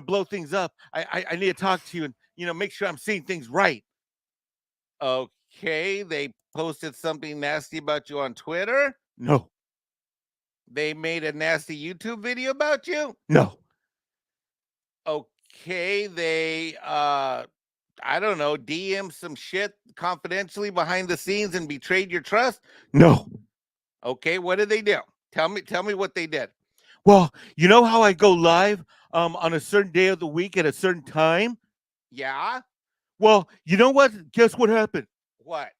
blow things up, I need to talk to you and make sure I'm seeing things right. Okay, they posted something nasty about you on Twitter? No. They made a nasty YouTube video about you? No. Okay, they I don't know, DM some shit confidentially behind the scenes and betrayed your trust? No. Okay, what did they do? Tell me what they did. Well, you know how I go live on a certain day of the week at a certain time? Yeah. Well, you know what? Guess what happened? What?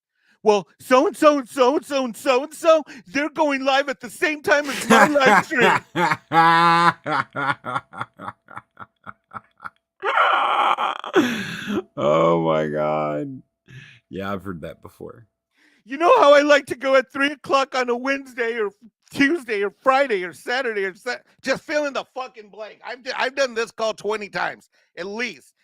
Well, so and so and so and so and so and so, they're going live at the same time as my live stream. Oh my god. Yeah, I've heard that before. You know how I like to go at 3:00 on a Wednesday or Tuesday or Friday or Saturday or just fill in the fucking blank. I've done this call 20 times at least.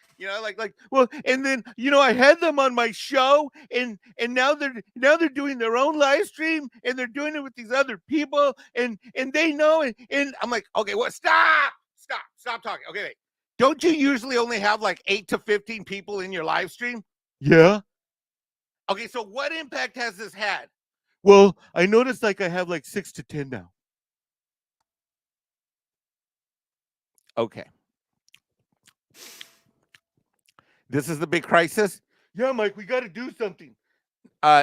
Well, and then I had them on my show, and now they're doing their own live stream, and they're doing it with these other people, and they know, and I'm like, okay, what? Stop talking. Okay, wait. Don't you usually only have like 8 to 15 people in your live stream? Yeah. Okay, so what impact has this had? Well, I noticed like I have like 6 to 10 now. Okay. This is the big crisis? Yeah, Mike, we got to do something.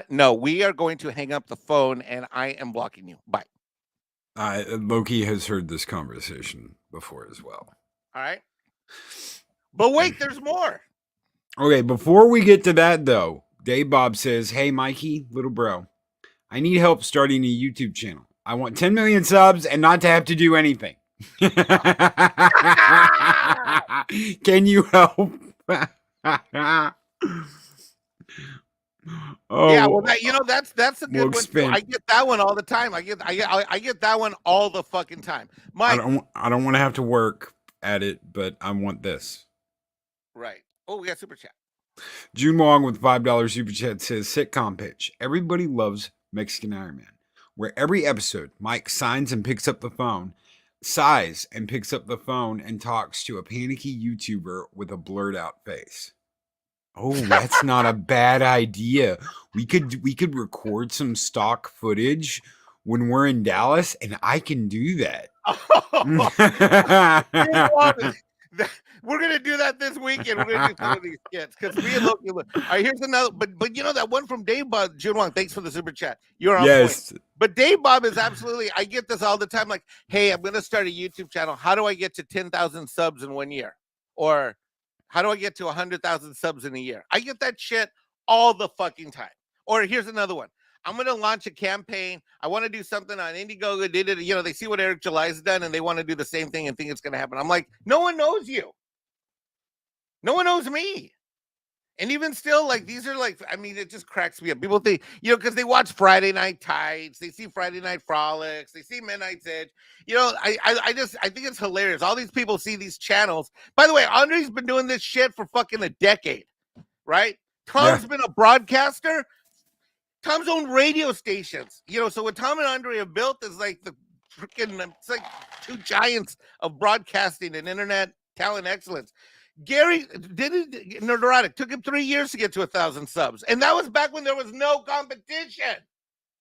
No, we are going to hang up the phone and I am blocking you. Bye. Loki has heard this conversation before as well. All right. But wait, there's more. Okay, before we get to that though, Dave Bob says, "Hey Mikey, little bro, I need help starting a YouTube channel. I want 10 million subs and not to have to do anything. Can you help?" Oh, yeah, well, that's a good one. Expand. I get that one all the time. I get that one all the fucking time. Mike, I don't want to have to work at it, but I want this. Right. Oh, we got super chat. June Wong with $5 super chat says, "Sitcom pitch. Everybody loves Mexican Iron Man, where every episode Mike sighs and picks up the phone and talks to a panicky YouTuber with a blurred out face." Oh, that's not a bad idea. We could record some stock footage when we're in Dallas, and I can do that. We're gonna do that this weekend. We're gonna do some of these skits because me and Loki. All right, here's another. But that one from Dave Bob, June Wong. Thanks for the super chat. You're on point. But Dave Bob is absolutely. I get this all the time. Like, hey, I'm gonna start a YouTube channel. How do I get to 10,000 subs in 1 year? Or how do I get to 100,000 subs in a year? I get that shit all the fucking time. Or here's another one. I'm going to launch a campaign. I want to do something on Indiegogo. Did it, they see what Eric July's done and they want to do the same thing and think it's going to happen. I'm like, no one knows you. No one knows me. And even still, like, these are like, I mean, it just cracks me up. People think, because they watch Friday Night Tights, they see Friday Night Frolics, they see Midnight's Edge. I think it's hilarious. All these people see these channels. By the way, Andre's been doing this shit for fucking a decade, right? Tom's been a broadcaster. Tom's own radio stations. So what Tom and Andre have built is like it's like two giants of broadcasting and internet talent excellence. Gary did it neurotic. Took him 3 years to get to 1,000 subs. And that was back when there was no competition.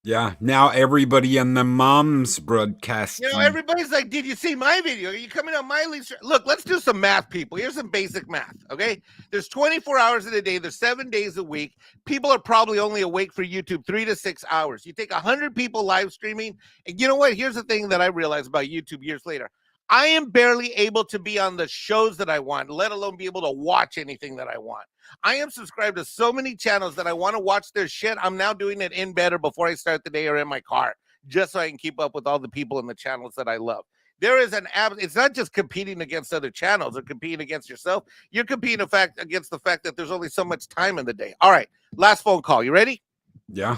Yeah, now everybody in the mom's broadcasting. Everybody's like, did you see my video? Are you coming on my list? Look, let's do some math, people. Here's some basic math, okay? There's 24 hours in a day. There's 7 days a week. People are probably only awake for YouTube 3 to 6 hours. You take 100 people live streaming. And you know what? Here's the thing that I realized about YouTube years later. I am barely able to be on the shows that I want, let alone be able to watch anything that I want. I am subscribed to so many channels that I want to watch their shit. I'm now doing it in bed or before I start the day or in my car, just so I can keep up with all the people in the channels that I love. There is it's not just competing against other channels or competing against yourself. You're competing against the fact that there's only so much time in the day. All right, last phone call. You ready? Yeah.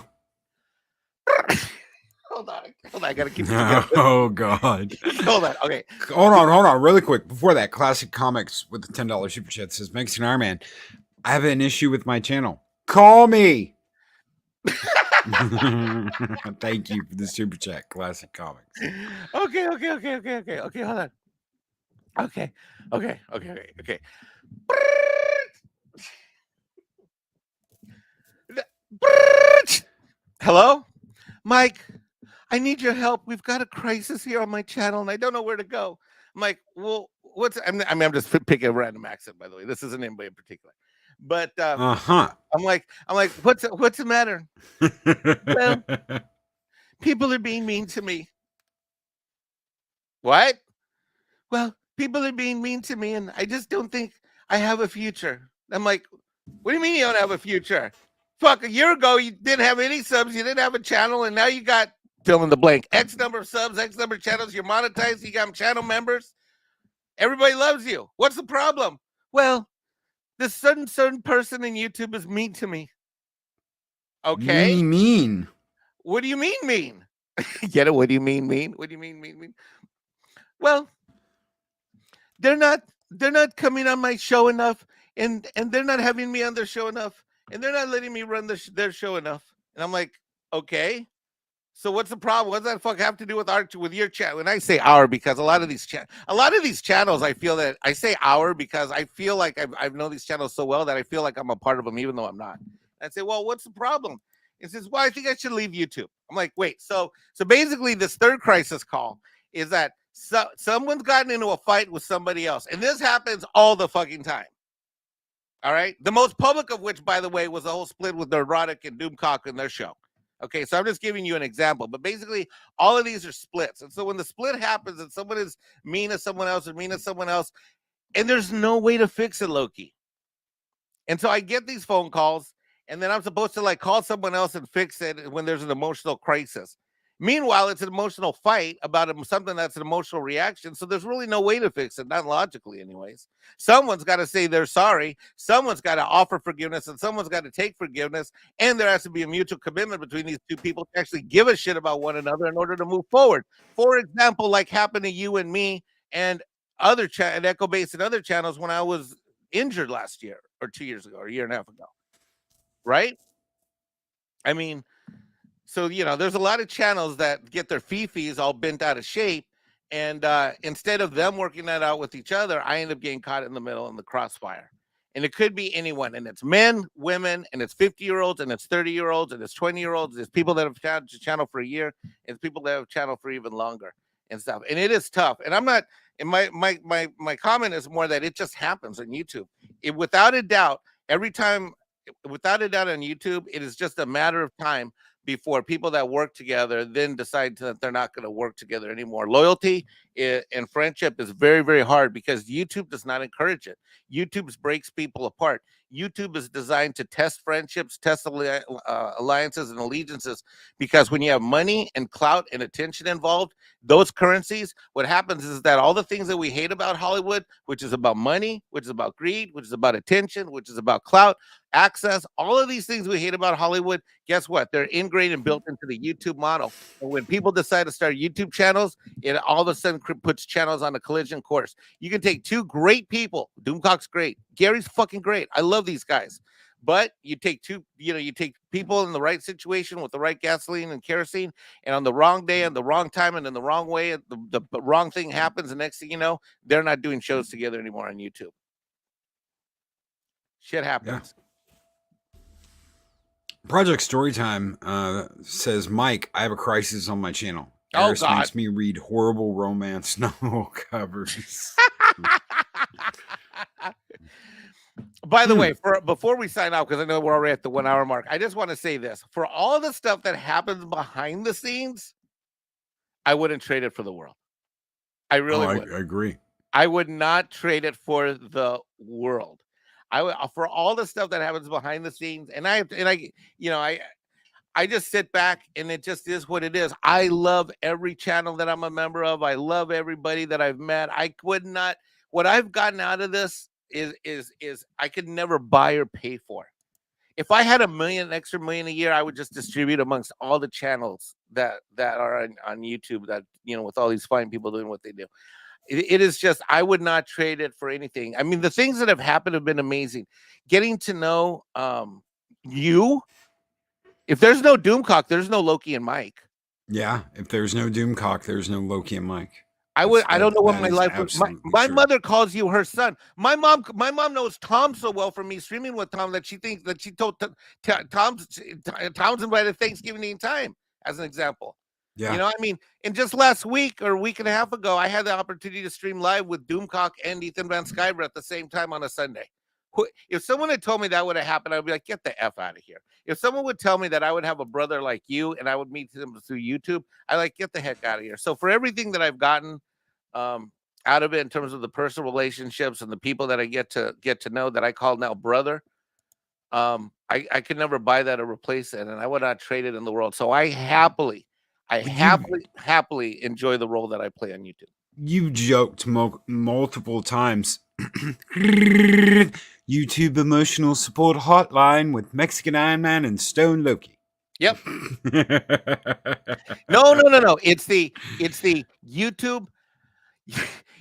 Hold on. I gotta keep it together. Oh God. Hold on. Okay. Hold on, really quick. Before that, Classic Comics with the $10 super chat says, "Makes an Ironman. I have an issue with my channel. Call me." Thank you for the super chat, Classic Comics. Okay. Hold on. Okay. Hello, Mike. I need your help. We've got a crisis here on my channel, and I don't know where to go. I'm like, well, I'm just picking a random accent, by the way. This isn't anybody in particular. But I'm like, what's the matter? Well, people are being mean to me. What? Well, people are being mean to me, and I just don't think I have a future. I'm like, what do you mean you don't have a future? Fuck, a year ago, you didn't have any subs, you didn't have a channel, and now you got fill in the blank. X number of subs, X number of channels, you're monetized, you got channel members. Everybody loves you. What's the problem? Well, this certain person in YouTube is mean to me. Okay. Mean. What do you mean mean? Get it? What do you mean mean? What do you mean mean? Well, they're not coming on my show enough, and they're not having me on their show enough, and they're not letting me run their show enough. And I'm like, okay. So what's the problem? What does that fuck have to do with your channel? When I say our, because a lot of these channels, I feel that I say our because I feel like I've known these channels so well that I feel like I'm a part of them, even though I'm not. I say, well, what's the problem? It says, well, I think I should leave YouTube. I'm like, wait, so basically this third crisis call is that someone's gotten into a fight with somebody else, and this happens all the fucking time. All right, the most public of which, by the way, was the whole split with Neurotic and Doomcock in their show. Okay, so I'm just giving you an example, but basically all of these are splits. And so when the split happens and someone is mean to someone else or mean to someone else, and there's no way to fix it, Loki. And so I get these phone calls, and then I'm supposed to like call someone else and fix it when there's an emotional crisis. Meanwhile, it's an emotional fight about something that's an emotional reaction. So there's really no way to fix it, not logically anyways. Someone's got to say they're sorry. Someone's got to offer forgiveness, and someone's got to take forgiveness. And there has to be a mutual commitment between these two people to actually give a shit about one another in order to move forward. For example, like happened to you and me and other and Echo Base and other channels when I was injured last year or 2 years ago or a year and a half ago. Right? I mean, so, there's a lot of channels that get their fifis all bent out of shape. And instead of them working that out with each other, I end up getting caught in the middle in the crossfire. And it could be anyone. And it's men, women, and it's 50-year-olds, and it's 30-year-olds, and it's 20-year-olds. It's people that have had a channel for a year, and it's people that have a channel for even longer and stuff. And it is tough. And I'm not, and my comment is more that it just happens on YouTube. Without a doubt on YouTube, it is just a matter of time before people that work together then decide that they're not going to work together anymore. Loyalty and friendship is very, very hard because YouTube does not encourage it. YouTube breaks people apart. YouTube is designed to test friendships, test alliances and allegiances, because when you have money and clout and attention involved, those currencies, what happens is that all the things that we hate about Hollywood, which is about money, which is about greed, which is about attention, which is about clout, access, all of these things we hate about Hollywood, guess what? They're ingrained and built into the YouTube model. And when people decide to start YouTube channels, it all of a sudden puts channels on a collision course. You can take two great people. Doomcock's great. Gary's fucking great. I love these guys. But you take you take people in the right situation with the right gasoline and kerosene, and on the wrong day and the wrong time and in the wrong way, the wrong thing happens. The next thing you know, they're not doing shows together anymore on YouTube. Shit happens. Yeah. Project Storytime says, Mike, I have a crisis on my channel. Eris makes me read horrible romance novel covers. By the way, before we sign off, because I know we're already at the 1 hour mark, I just want to say this. For all the stuff that happens behind the scenes, I wouldn't trade it for the world. I really would. I agree. I would not trade it for the world. For all the stuff that happens behind the scenes, and I just sit back and it just is what it is. I love every channel that I'm a member of. I love everybody that I've met. I would not. What I've gotten out of this is I could never buy or pay for. If I had extra million a year, I would just distribute amongst all the channels that are on YouTube. That with all these fine people doing what they do. It is just, I would not trade it for anything. I mean, the things that have happened have been amazing. Getting to know you. If there's no Doomcock, there's no Loki and Mike. Yeah, if there's no Doomcock, there's no Loki and Mike. I don't know what my life was. My mother calls you her son. My mom knows Tom so well from me streaming with Tom that she thinks that she told Tom's invited Thanksgiving anytime, as an example. Yeah. I mean, and just last week or a week and a half ago, I had the opportunity to stream live with Doomcock and Ethan Van Sciver at the same time on a Sunday. If someone had told me that would have happened, I would be like, get the F out of here. If someone would tell me that I would have a brother like you and I would meet them through YouTube, get the heck out of here. So for everything that I've gotten out of it in terms of the personal relationships and the people that I get to know that I call now brother, I could never buy that or replace it, and I would not trade it in the world. So I happily enjoy the role that I play on YouTube. You joked multiple times. YouTube emotional support hotline with Mexican Ironman and Stone Loki. Yep. No. It's the YouTube.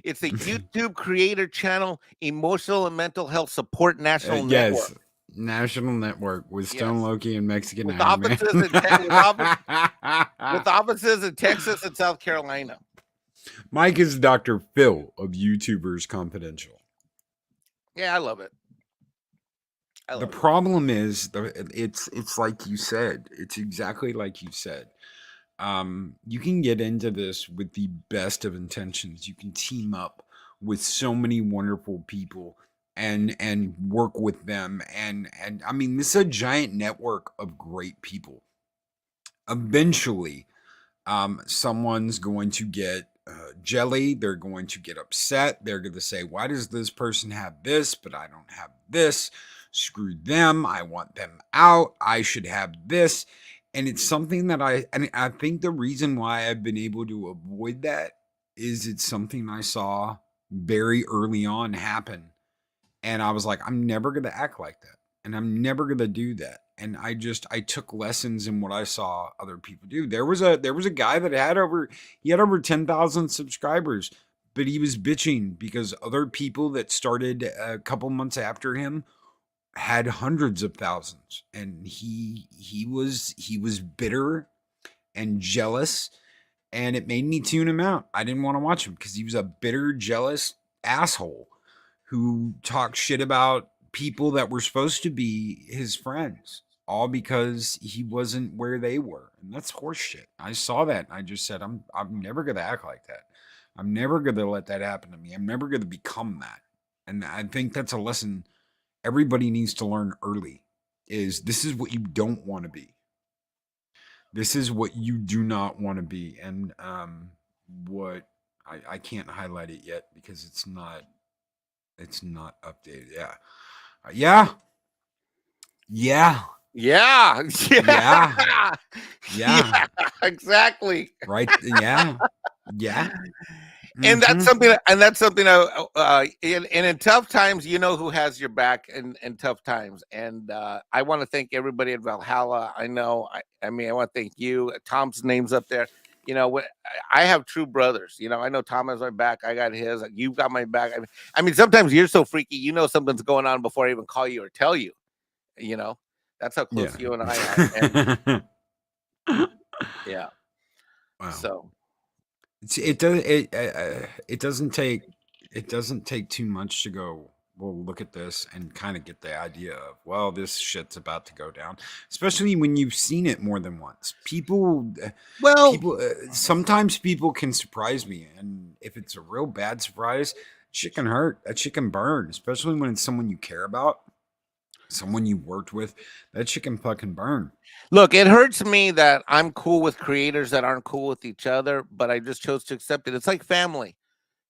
It's the YouTube creator channel, emotional and mental health support national network. Yes, national network with Stone Loki and Mexican with Ironman. With offices in Texas and South Carolina. Mike is Dr. Phil of YouTubers Confidential. Yeah, I love it. The problem is, it's like you said. It's exactly like you said. You can get into this with the best of intentions. You can team up with so many wonderful people and work with them. And I mean, this is a giant network of great people. Eventually, someone's going to get jelly. They're going to get upset. They're going to say, why does this person have this, but I don't have this? Screw them. I want them out. I should have this. And it's something that I think the reason why I've been able to avoid that is it's something I saw very early on happen. And I was like, I'm never going to act like that. And I'm never going to do that. And I took lessons in what I saw other people do. There was a guy that had over 10,000 subscribers, but he was bitching because other people that started a couple months after him had hundreds of thousands, and he was bitter and jealous, and it made me tune him out. I didn't want to watch him because he was a bitter, jealous asshole who talked shit about people that were supposed to be his friends, all because he wasn't where they were. And that's horseshit. I saw that and I just said, I'm never gonna act like that. I'm never gonna let that happen to me. I'm never gonna become that. And I think that's a lesson everybody needs to learn early, is this is what you don't want to be. This is what you do not want to be. And what I can't highlight it yet because it's not updated. Yeah. Yeah. Yeah. Yeah. Yeah. Yeah. Exactly. Right. Yeah. Yeah. And that's Mhm. something, and in tough times, you know who has your back in tough times. And I want to thank everybody at Valhalla. I know, I mean, I want to thank you. Tom's name's up there. You know what? I have true brothers. You know, I know Tom has my back. I got his. You've got my back. I mean, sometimes you're so freaky. You know something's going on before I even call you or tell you. You know, that's how close you and I are. And yeah. Wow. So It doesn't take too much to go, well, look at this and kind of get the idea of, well, this shit's about to go down, especially when you've seen it more than once. People sometimes people can surprise me, and if it's a real bad surprise, shit can hurt, that shit can burn, especially when it's someone you care about, someone you worked with. That shit can fucking burn. look, it hurts me that I'm cool with creators that aren't cool with each other, but I just chose to accept it. It's like family,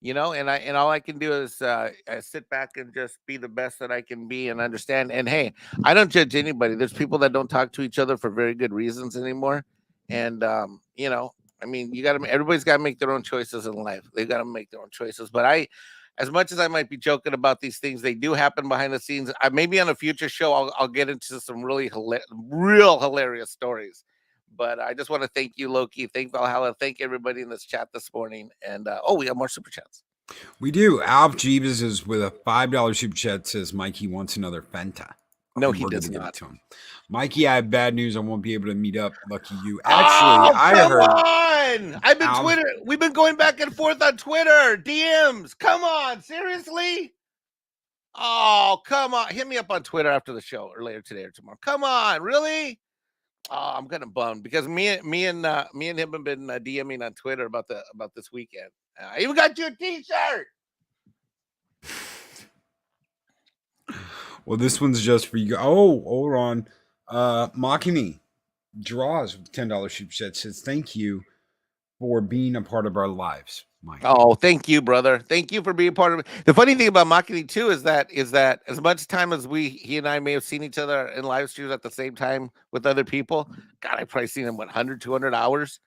you know, and all I can do is sit back and just be the best that I can be and understand. And hey, I don't judge anybody. There's people that don't talk to each other for very good reasons anymore, and you know, I mean, everybody's got to make their own choices in life. They got to make their own choices. But as much as I might be joking about these things, they do happen behind the scenes. Maybe on a future show, I'll get into some really real hilarious stories. But I just want to thank you, Loki. Thank Valhalla. Thank everybody in this chat this morning. And we have more super chats. We do. Alf Jeeves is with a $5 super chat, says Mikey wants another Fenta. No, and he we're does gonna give not. it to him. Mikey, I have bad news. I won't be able to meet up. Lucky you. Actually, I heard. On! I've been Twitter. We've been going back and forth on Twitter. DMs. Come on, seriously? Oh, come on. Hit me up on Twitter after the show or later today or tomorrow. Come on, really? Oh, I'm kind of bummed because me and him have been DMing on Twitter about this weekend. I even got you a T-shirt. Well, this one's just for you. Oh, hold on. Makini draws with $10 super chat, says thank you for being a part of our lives, Mike. Oh, thank you, brother. Thank you for being part of it. The funny thing about Makini too is that as much time as he and I may have seen each other in live streams at the same time with other people, God, I've probably seen him 100, 200 hours.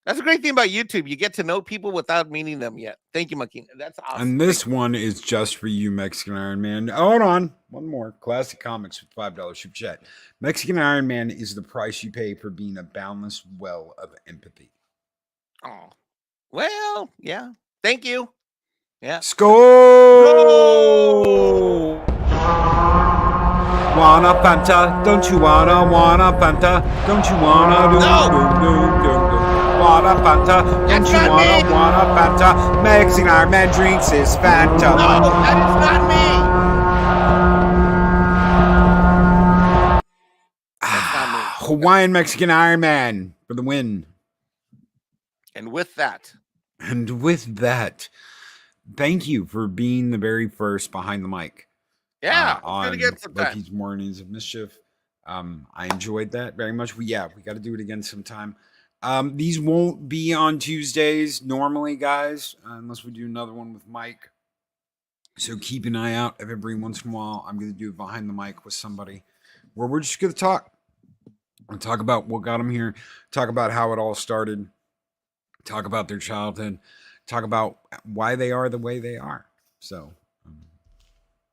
That's a great thing about YouTube. You get to know people without meeting them yet. Thank you, Makini. That's awesome. And this one is just for you, Mexican Iron Man. Hold on. One more. Classic Comics with $5 super chat. Mexican Iron Man is the price you pay for being a boundless well of empathy. Oh, well, yeah. Thank you. Yeah. Skol! Wanna Fanta? Don't you wanna Fanta? Don't you wanna do? Wanna Fanta? Don't you wanna Fanta? Mexican Iron Man drinks his Fanta. No, that is not me. That's not me. Hawaiian Mexican Iron Man for the win. And with that, thank you for being the very first behind the mic. Yeah, on Loki's Mornings of Mischief. I enjoyed that very much. We got to do it again sometime. These won't be on Tuesdays normally, guys, unless we do another one with Mike. So keep an eye out. Every once in a while, I'm going to do it behind the mic with somebody where we're just going to talk. We'll talk about what got them here, talk about how it all started, talk about their childhood, talk about why they are the way they are. So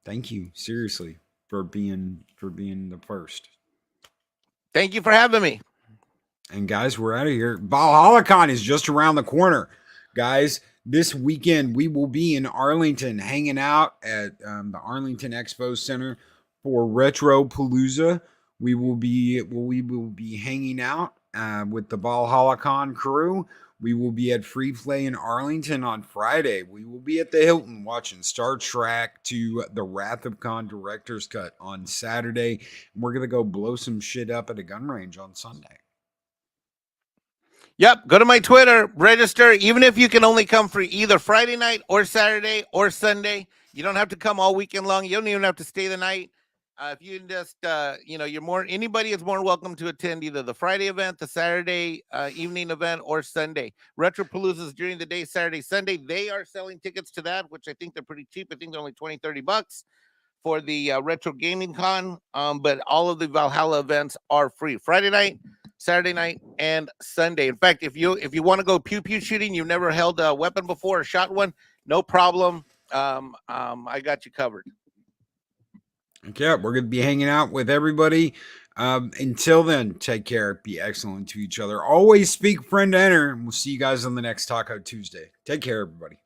thank you, seriously, for being the first. Thank you for having me. And guys, we're out of here. ValhallaCon is just around the corner. Guys, this weekend we will be in Arlington hanging out at the Arlington Expo Center for Retro Palooza. We will be hanging out with the ValhallaCon crew. We will be at Free Play in Arlington on Friday. We will be at the Hilton watching Star Trek to the Wrath of Khan Director's Cut on Saturday. And we're going to go blow some shit up at a gun range on Sunday. Yep. Go to my Twitter, register. Even if you can only come for either Friday night or Saturday or Sunday, you don't have to come all weekend long. You don't even have to stay the night. If you just, anybody is more welcome to attend either the Friday event, the Saturday evening event, or Sunday. Retropalooza is during the day, Saturday, Sunday. They are selling tickets to that, which I think they're pretty cheap. I think they're only $20-$30 for the Retro Gaming Con. But all of the Valhalla events are free. Friday night, Saturday night, and Sunday. In fact, if you want to go pew pew shooting, you've never held a weapon before or shot one, no problem. I got you covered. Okay, we're going to be hanging out with everybody. Until then, take care. Be excellent to each other. Always speak friend to enter. And we'll see you guys on the next Taco Tuesday. Take care, everybody.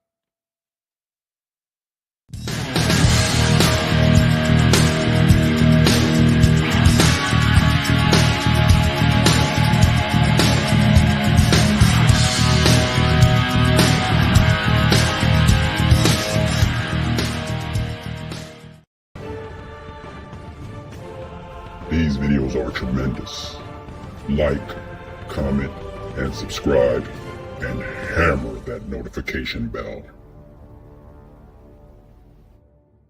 These videos are tremendous. Like, comment, and subscribe, and hammer that notification bell.